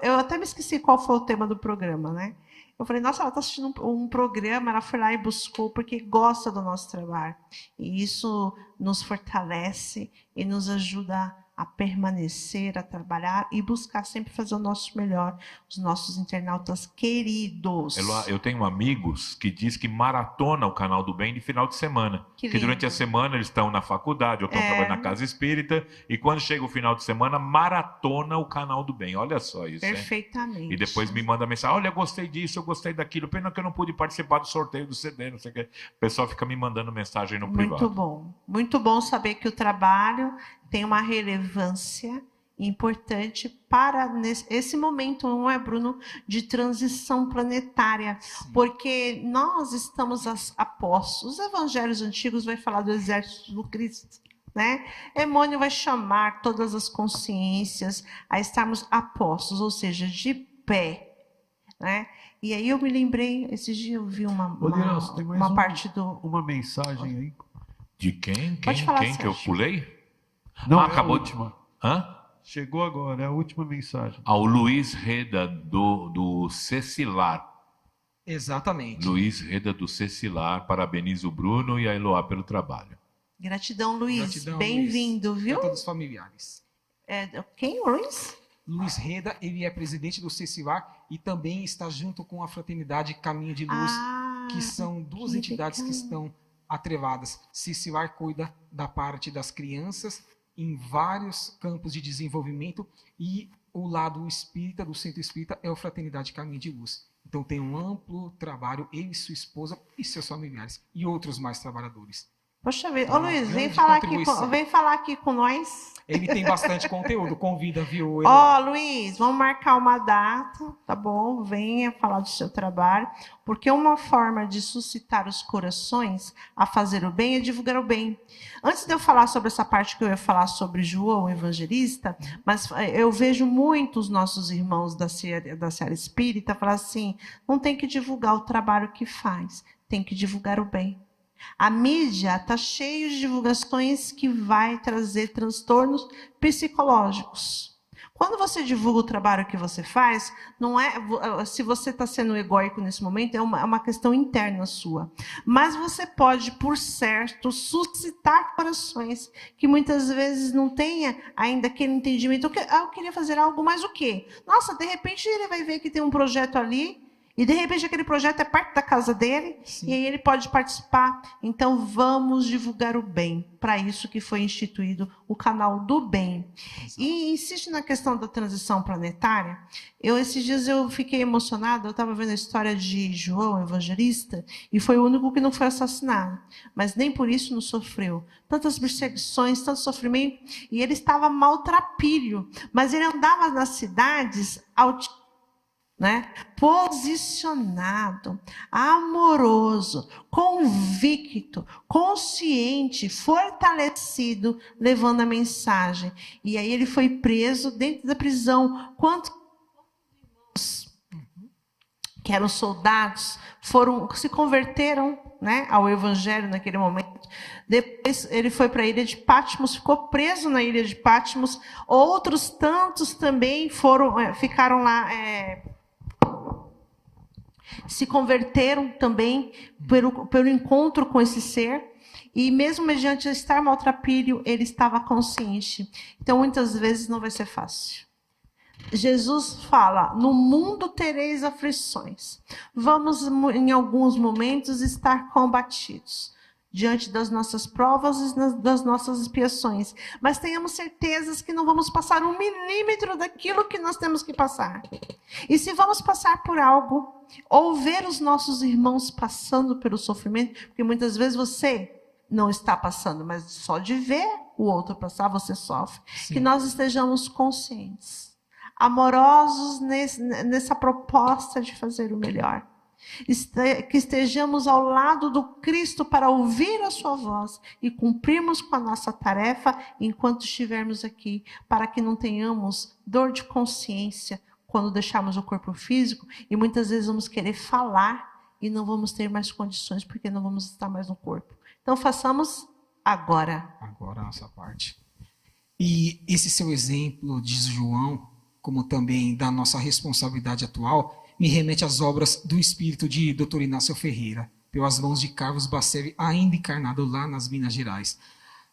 Eu até me esqueci qual foi o tema do programa, né? Eu falei, nossa, ela está assistindo um programa, ela foi lá e buscou porque gosta do nosso trabalho. E isso nos fortalece e nos ajuda a permanecer, a trabalhar e buscar sempre fazer o nosso melhor, os nossos internautas queridos. Eu tenho amigos que diz que maratona o Canal do Bem de final de semana. Que durante a semana eles estão na faculdade ou estão trabalhando na casa espírita e quando chega o final de semana, maratona o Canal do Bem. Olha só isso, perfeitamente. Hein? E depois me manda mensagem, olha, eu gostei disso, eu gostei daquilo, pena que eu não pude participar do sorteio do CD, não sei o que. O pessoal fica me mandando mensagem no privado. Muito bom saber que o trabalho tem uma relevância importante para esse momento, não é, Bruno, de transição planetária. Sim. Porque nós estamos apostos. Os evangelhos antigos vai falar do exército do Cristo, né? Emmanuel vai chamar todas as consciências a estarmos apostos, ou seja, de pé, né? E aí eu me lembrei, esses dias eu vi uma parte do... Uma mensagem aí. De quem? Pode falar, quem que eu pulei? Não, acabou a última. Hã? Chegou agora, é a última mensagem. Ao Luiz Reda, do Cecilar. Exatamente. Luiz Reda, do Cecilar. Parabeniza o Bruno e a Eloá pelo trabalho. Gratidão, Luiz. Bem-vindo, viu? A todos os familiares. Quem, Luiz? Luiz Reda, ele é presidente do Cecilar e também está junto com a Fraternidade Caminho de Luz, que são duas entidades que estão atrevadas. Cecilar cuida da parte das crianças em vários campos de desenvolvimento e o lado espírita, do Centro Espírita, é a Fraternidade Caminho de Luz. Então tem um amplo trabalho, ele, sua esposa e seus familiares e outros mais trabalhadores. Poxa vida. Ô Luiz, vem falar aqui com nós. Ele tem bastante conteúdo, convida, viu? Luiz, vamos marcar uma data, tá bom? Venha falar do seu trabalho, porque uma forma de suscitar os corações a fazer o bem é divulgar o bem. Antes de eu falar sobre essa parte que eu ia falar sobre João, o evangelista, mas eu vejo muitos nossos irmãos da Seara Espírita falar assim, não tem que divulgar o trabalho que faz, tem que divulgar o bem. A mídia está cheia de divulgações que vai trazer transtornos psicológicos. Quando você divulga o trabalho que você faz, não é se você está sendo egóico nesse momento, é uma questão interna sua. Mas você pode, por certo, suscitar corações que muitas vezes não tenha ainda aquele entendimento. Eu queria fazer algo, mas o quê? Nossa, de repente ele vai ver que tem um projeto ali, e, de repente, aquele projeto é perto da casa dele, sim, e aí ele pode participar. Então, vamos divulgar o bem. Para isso que foi instituído o Canal do Bem. Exato. E insiste na questão da transição planetária. Esses dias eu fiquei emocionada, eu estava vendo a história de João, evangelista, e foi o único que não foi assassinado. Mas nem por isso não sofreu. Tantas perseguições, tanto sofrimento, e ele estava maltrapilho. Mas ele andava nas cidades né? Posicionado, amoroso, convicto, consciente, fortalecido, levando a mensagem. E aí ele foi preso dentro da prisão. Quantos que eram soldados se converteram, né, ao evangelho naquele momento. Depois ele foi para a ilha de Patmos, ficou preso na ilha de Patmos. Outros tantos também ficaram lá, se converteram também pelo encontro com esse ser. E mesmo mediante estar maltrapilho, ele estava consciente. Então, muitas vezes não vai ser fácil. Jesus fala, no mundo tereis aflições. Vamos, em alguns momentos, estar combatidos diante das nossas provas e das nossas expiações. Mas tenhamos certezas que não vamos passar 1 milímetro daquilo que nós temos que passar. E se vamos passar por algo, ou ver os nossos irmãos passando pelo sofrimento, porque muitas vezes você não está passando, mas só de ver o outro passar, você sofre. Sim. Que nós estejamos conscientes, amorosos nessa proposta de fazer o melhor. Que estejamos ao lado do Cristo para ouvir a sua voz e cumprirmos com a nossa tarefa enquanto estivermos aqui, para que não tenhamos dor de consciência quando deixarmos o corpo físico, e muitas vezes vamos querer falar e não vamos ter mais condições, porque não vamos estar mais no corpo. Então, façamos agora. Agora a nossa parte. E esse seu exemplo de João, como também da nossa responsabilidade atual, me remete às obras do espírito de Dr. Inácio Ferreira, pelas mãos de Carlos Bacelli, ainda encarnado lá nas Minas Gerais.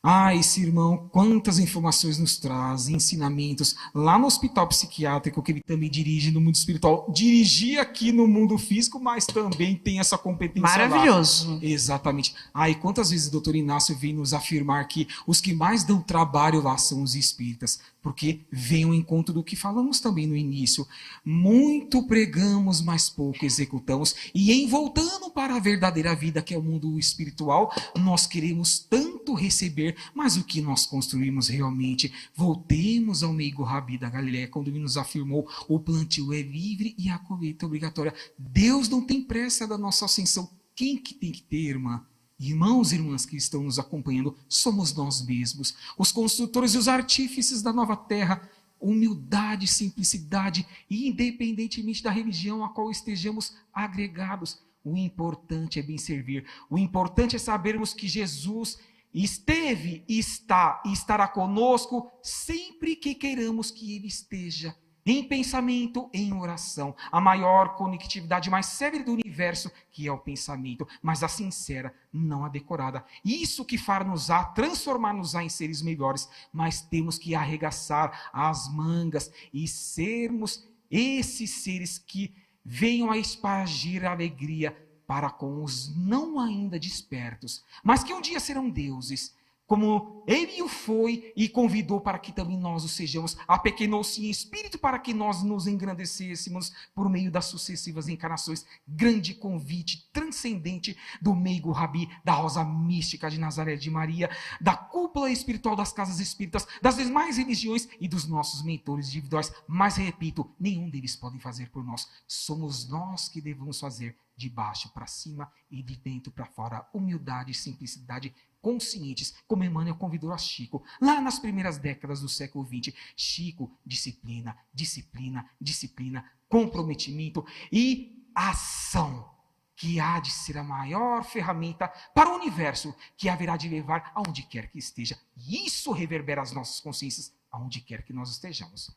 Ah, esse irmão, quantas informações nos traz, ensinamentos, lá no hospital psiquiátrico que ele também dirige no mundo espiritual, dirigia aqui no mundo físico, mas também tem essa competência maravilhoso. Lá. Exatamente. Ah, e quantas vezes o doutor Inácio vem nos afirmar que os que mais dão trabalho lá são os espíritas, porque vem ao encontro do que falamos também no início. Muito pregamos, mas pouco executamos, e em voltando para a verdadeira vida, que é o mundo espiritual, nós queremos tanto receber, mas o que nós construímos realmente? Voltemos ao meigo Rabi da Galileia, quando ele nos afirmou: o plantio é livre e a colheita é obrigatória. Deus não tem pressa da nossa ascensão. Quem que tem que ter, irmã? Irmãos e irmãs que estão nos acompanhando, somos nós mesmos, os construtores e os artífices da nova terra. Humildade, simplicidade, independentemente da religião a qual estejamos agregados. O importante é bem servir. O importante é sabermos que Jesus esteve, está e estará conosco sempre que queiramos que Ele esteja. Em pensamento, em oração. A maior conectividade mais séria do universo, que é o pensamento, mas a sincera, não a decorada. Isso que far-nos-á, transformar-nos-á em seres melhores, mas temos que arregaçar as mangas e sermos esses seres que venham a espargir a alegria para com os não ainda despertos, mas que um dia serão deuses, como Ele o foi e convidou para que também nós o sejamos, apequenou-se em espírito para que nós nos engrandecêssemos por meio das sucessivas encarnações. Grande convite transcendente do meigo Rabi, da rosa mística de Nazaré de Maria, da cúpula espiritual das casas espíritas, das demais religiões e dos nossos mentores individuais. Mas, repito, nenhum deles pode fazer por nós. Somos nós que devemos fazer, de baixo para cima e de dentro para fora. Humildade e simplicidade conscientes, como Emmanuel convidou a Chico, lá nas primeiras décadas do século XX. Chico, disciplina, disciplina, disciplina, comprometimento e ação, que há de ser a maior ferramenta para o universo, que haverá de levar aonde quer que esteja. E isso reverbera as nossas consciências, aonde quer que nós estejamos.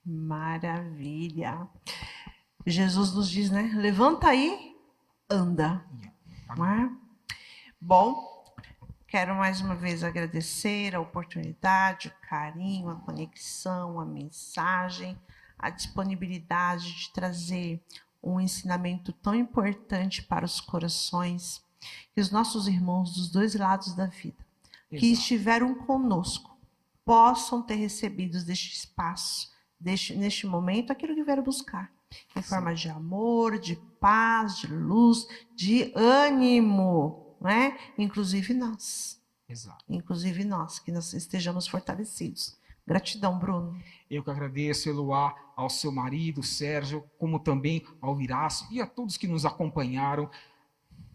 Maravilha. Jesus nos diz, né? Levanta aí, anda. Não é? Bom, quero mais uma vez agradecer a oportunidade, o carinho, a conexão, a mensagem, a disponibilidade de trazer um ensinamento tão importante para os corações, que os nossos irmãos dos dois lados da vida, que estiveram conosco, possam ter recebido deste espaço, neste momento, aquilo que vieram buscar. Em forma de amor, de paz, de luz, de ânimo, né? Inclusive nós. Exato. Inclusive nós, que nós estejamos fortalecidos. Gratidão, Bruno. Eu que agradeço, Eloá, ao seu marido, Sérgio, como também ao Irácio e a todos que nos acompanharam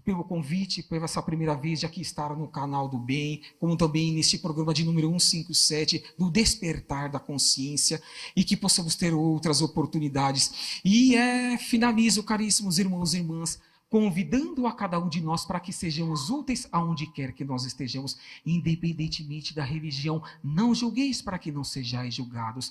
pelo convite, por essa primeira vez de aqui estar no Canal do Bem, como também neste programa de número 157, do Despertar da Consciência, e que possamos ter outras oportunidades. E finalizo, caríssimos irmãos e irmãs, convidando a cada um de nós para que sejamos úteis aonde quer que nós estejamos, independentemente da religião. Não julgueis para que não sejais julgados.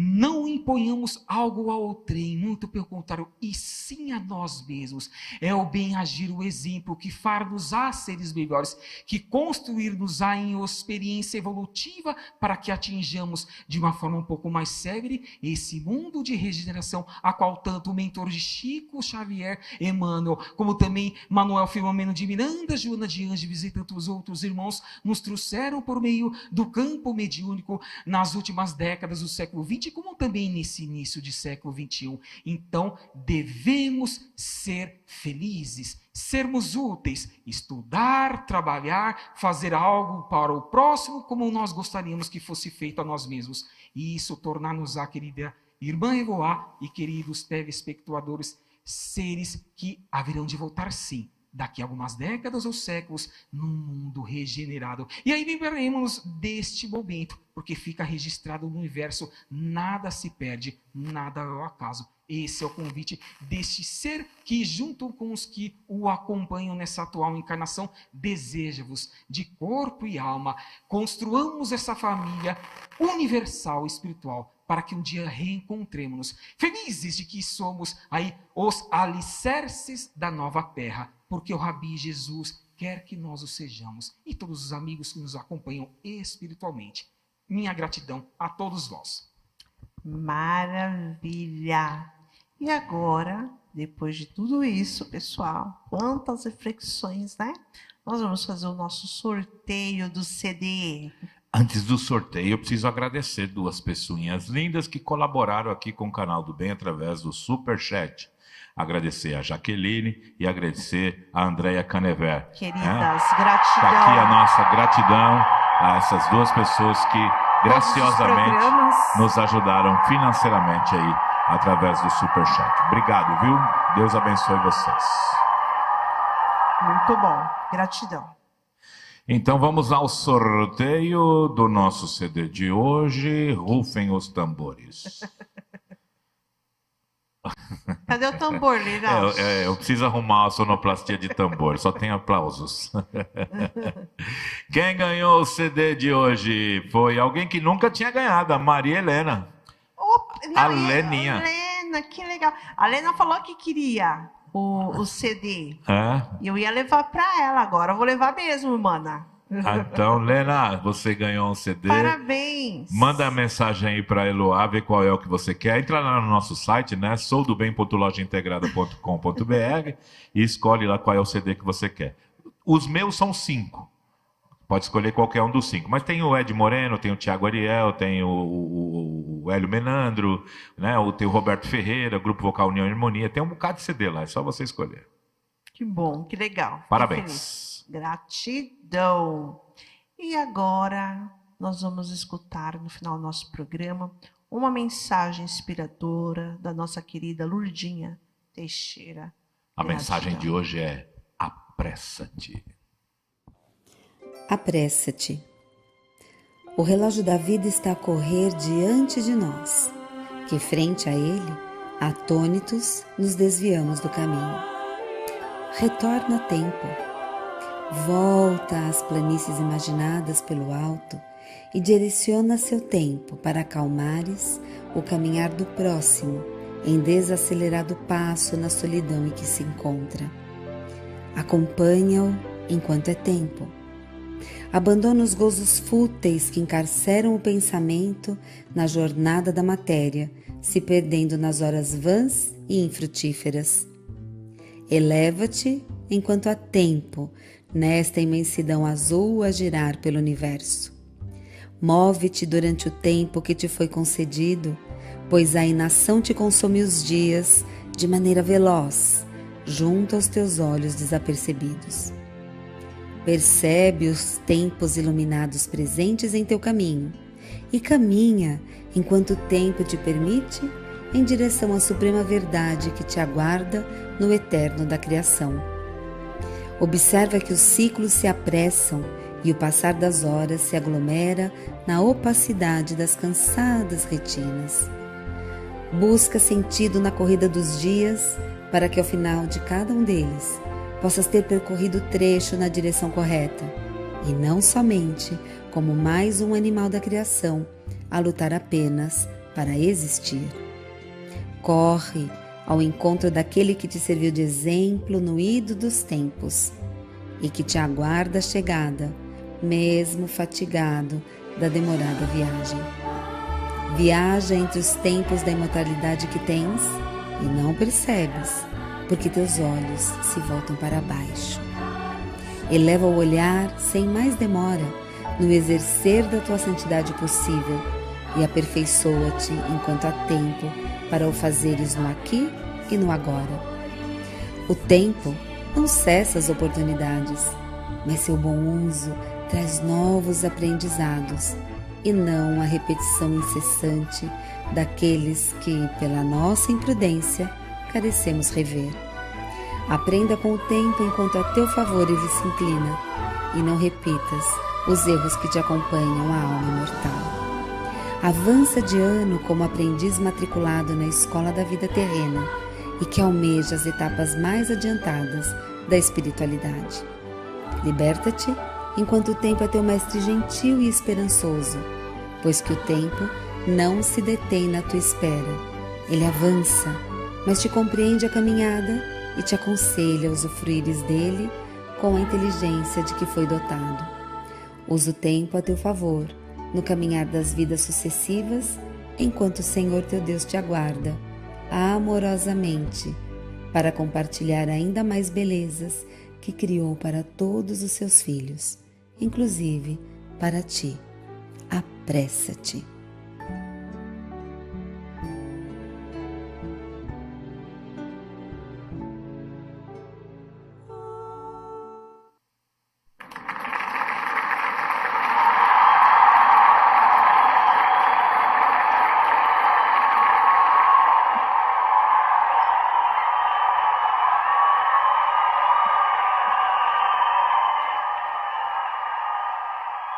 Não imponhamos algo ao outrem, muito pelo contrário, e sim a nós mesmos. É o bem agir, o exemplo, que far-nos-á seres melhores, que construir-nos-á em experiência evolutiva para que atinjamos de uma forma um pouco mais célere esse mundo de regeneração, a qual tanto o mentor de Chico Xavier, Emmanuel, como também Manuel Filomeno de Miranda, Joana de Ângeles e tantos outros irmãos nos trouxeram por meio do campo mediúnico nas últimas décadas do século XX, como também nesse início de século XXI. Então, devemos ser felizes, sermos úteis, estudar, trabalhar, fazer algo para o próximo como nós gostaríamos que fosse feito a nós mesmos. E isso tornar-nos-á, querida irmã Eloá e queridos telespectadores, seres que haverão de voltar sim daqui a algumas décadas ou séculos, num mundo regenerado. E aí viveremos deste momento, porque fica registrado no universo, nada se perde, nada é ao acaso. Esse é o convite deste ser que, junto com os que o acompanham nessa atual encarnação, deseja-vos de corpo e alma. Construamos essa família universal espiritual para que um dia reencontremos-nos. Felizes de que somos aí os alicerces da nova terra, porque o Rabi Jesus quer que nós o sejamos. E todos os amigos que nos acompanham espiritualmente. Minha gratidão a todos vós. Maravilha! E agora, depois de tudo isso, pessoal, quantas reflexões, né? Nós vamos fazer o nosso sorteio do CD. Antes do sorteio, eu preciso agradecer duas pessoinhas lindas que colaboraram aqui com o Canal do Bem através do Superchat. Agradecer a Jaqueline e agradecer a Andréia Canever. Queridas, gratidão. Está aqui a nossa gratidão a essas duas pessoas que graciosamente nos ajudaram financeiramente aí através do Superchat. Obrigado, viu? Deus abençoe vocês. Muito bom. Gratidão. Então vamos ao sorteio do nosso CD de hoje. Rufem os tambores. Cadê o tambor, Lira? Eu preciso arrumar a sonoplastia de tambor, só tem aplausos. Quem ganhou o CD de hoje foi alguém que nunca tinha ganhado, a Maria Helena. Opa, não, A Leninha. Lena, que legal. A Lena falou que queria o CD. E eu ia levar para ela agora. Eu vou levar mesmo, mana. Então, Lena, você ganhou um CD. Parabéns. Manda a mensagem aí para a Eloá, ver qual é o que você quer. Entra lá no nosso site, né? soudobem.lojaintegrada.com.br e escolhe lá qual é o CD que você quer. Os meus são 5. Pode escolher qualquer um dos 5. Mas tem o Ed Moreno, tem o Thiago Ariel, tem o Hélio Menandro, né? Tem o Roberto Ferreira, Grupo Vocal União e Harmonia. Tem um bocado de CD lá, é só você escolher. Que bom, que legal. Parabéns. Gratidão. E agora nós vamos escutar no final do nosso programa uma mensagem inspiradora da nossa querida Lurdinha Teixeira. A mensagem de hoje é: apressa-te. Apressa-te. O relógio da vida está a correr diante de nós, que frente a ele, atônitos, nos desviamos do caminho. Retorna a tempo. Volta às planícies imaginadas pelo alto e direciona seu tempo para acalmares o caminhar do próximo em desacelerado passo na solidão em que se encontra. Acompanha-o enquanto é tempo. Abandona os gozos fúteis que encarceram o pensamento na jornada da matéria, se perdendo nas horas vãs e infrutíferas. Eleva-te enquanto há tempo, nesta imensidão azul a girar pelo universo. Move-te durante o tempo que te foi concedido, pois a inação te consome os dias de maneira veloz, junto aos teus olhos desapercebidos. Percebe os tempos iluminados presentes em teu caminho e caminha, enquanto o tempo te permite, em direção à suprema verdade que te aguarda no eterno da criação. Observa que os ciclos se apressam e o passar das horas se aglomera na opacidade das cansadas retinas. Busca sentido na corrida dos dias para que ao final de cada um deles possas ter percorrido o trecho na direção correta e não somente como mais um animal da criação a lutar apenas para existir. Corre ao encontro daquele que te serviu de exemplo no ido dos tempos e que te aguarda a chegada, mesmo fatigado da demorada viagem. Viaja entre os tempos da imortalidade que tens e não percebes, porque teus olhos se voltam para baixo. Eleva o olhar sem mais demora no exercer da tua santidade possível e aperfeiçoa-te enquanto há tempo para o fazeres no aqui e no agora. O tempo não cessa as oportunidades, mas seu bom uso traz novos aprendizados e não a repetição incessante daqueles que, pela nossa imprudência, carecemos rever. Aprenda com o tempo enquanto a teu favor ele se inclina, e não repitas os erros que te acompanham a alma imortal. Avança de ano como aprendiz matriculado na escola da vida terrena e que almeja as etapas mais adiantadas da espiritualidade. Liberta-te enquanto o tempo é teu mestre gentil e esperançoso, pois que o tempo não se detém na tua espera. Ele avança, mas te compreende a caminhada e te aconselha a usufruires dele com a inteligência de que foi dotado. Usa o tempo a teu favor, no caminhar das vidas sucessivas, enquanto o Senhor teu Deus te aguarda, amorosamente, para compartilhar ainda mais belezas que criou para todos os seus filhos, inclusive para ti. Apressa-te.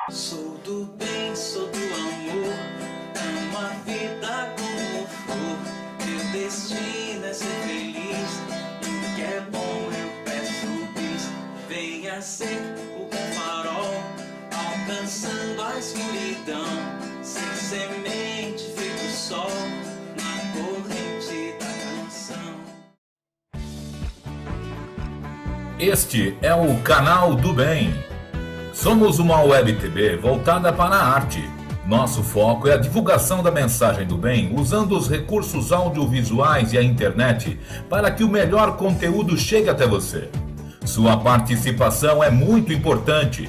Sou do bem, sou do amor, amo a vida como flor. Meu destino é ser feliz, e o que é bom eu peço bis. Venha ser o bom farol, alcançando a escuridão, sem semente feito sol, na corrente da canção. Este é o Canal do Bem. Somos uma web TV voltada para a arte. Nosso foco é a divulgação da mensagem do bem, usando os recursos audiovisuais e a internet para que o melhor conteúdo chegue até você. Sua participação é muito importante.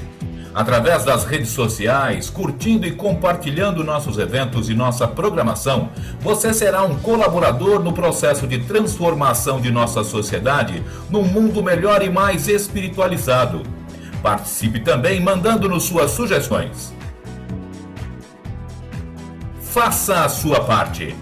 Através das redes sociais, curtindo e compartilhando nossos eventos e nossa programação, você será um colaborador no processo de transformação de nossa sociedade num mundo melhor e mais espiritualizado. Participe também mandando-nos suas sugestões. Faça a sua parte.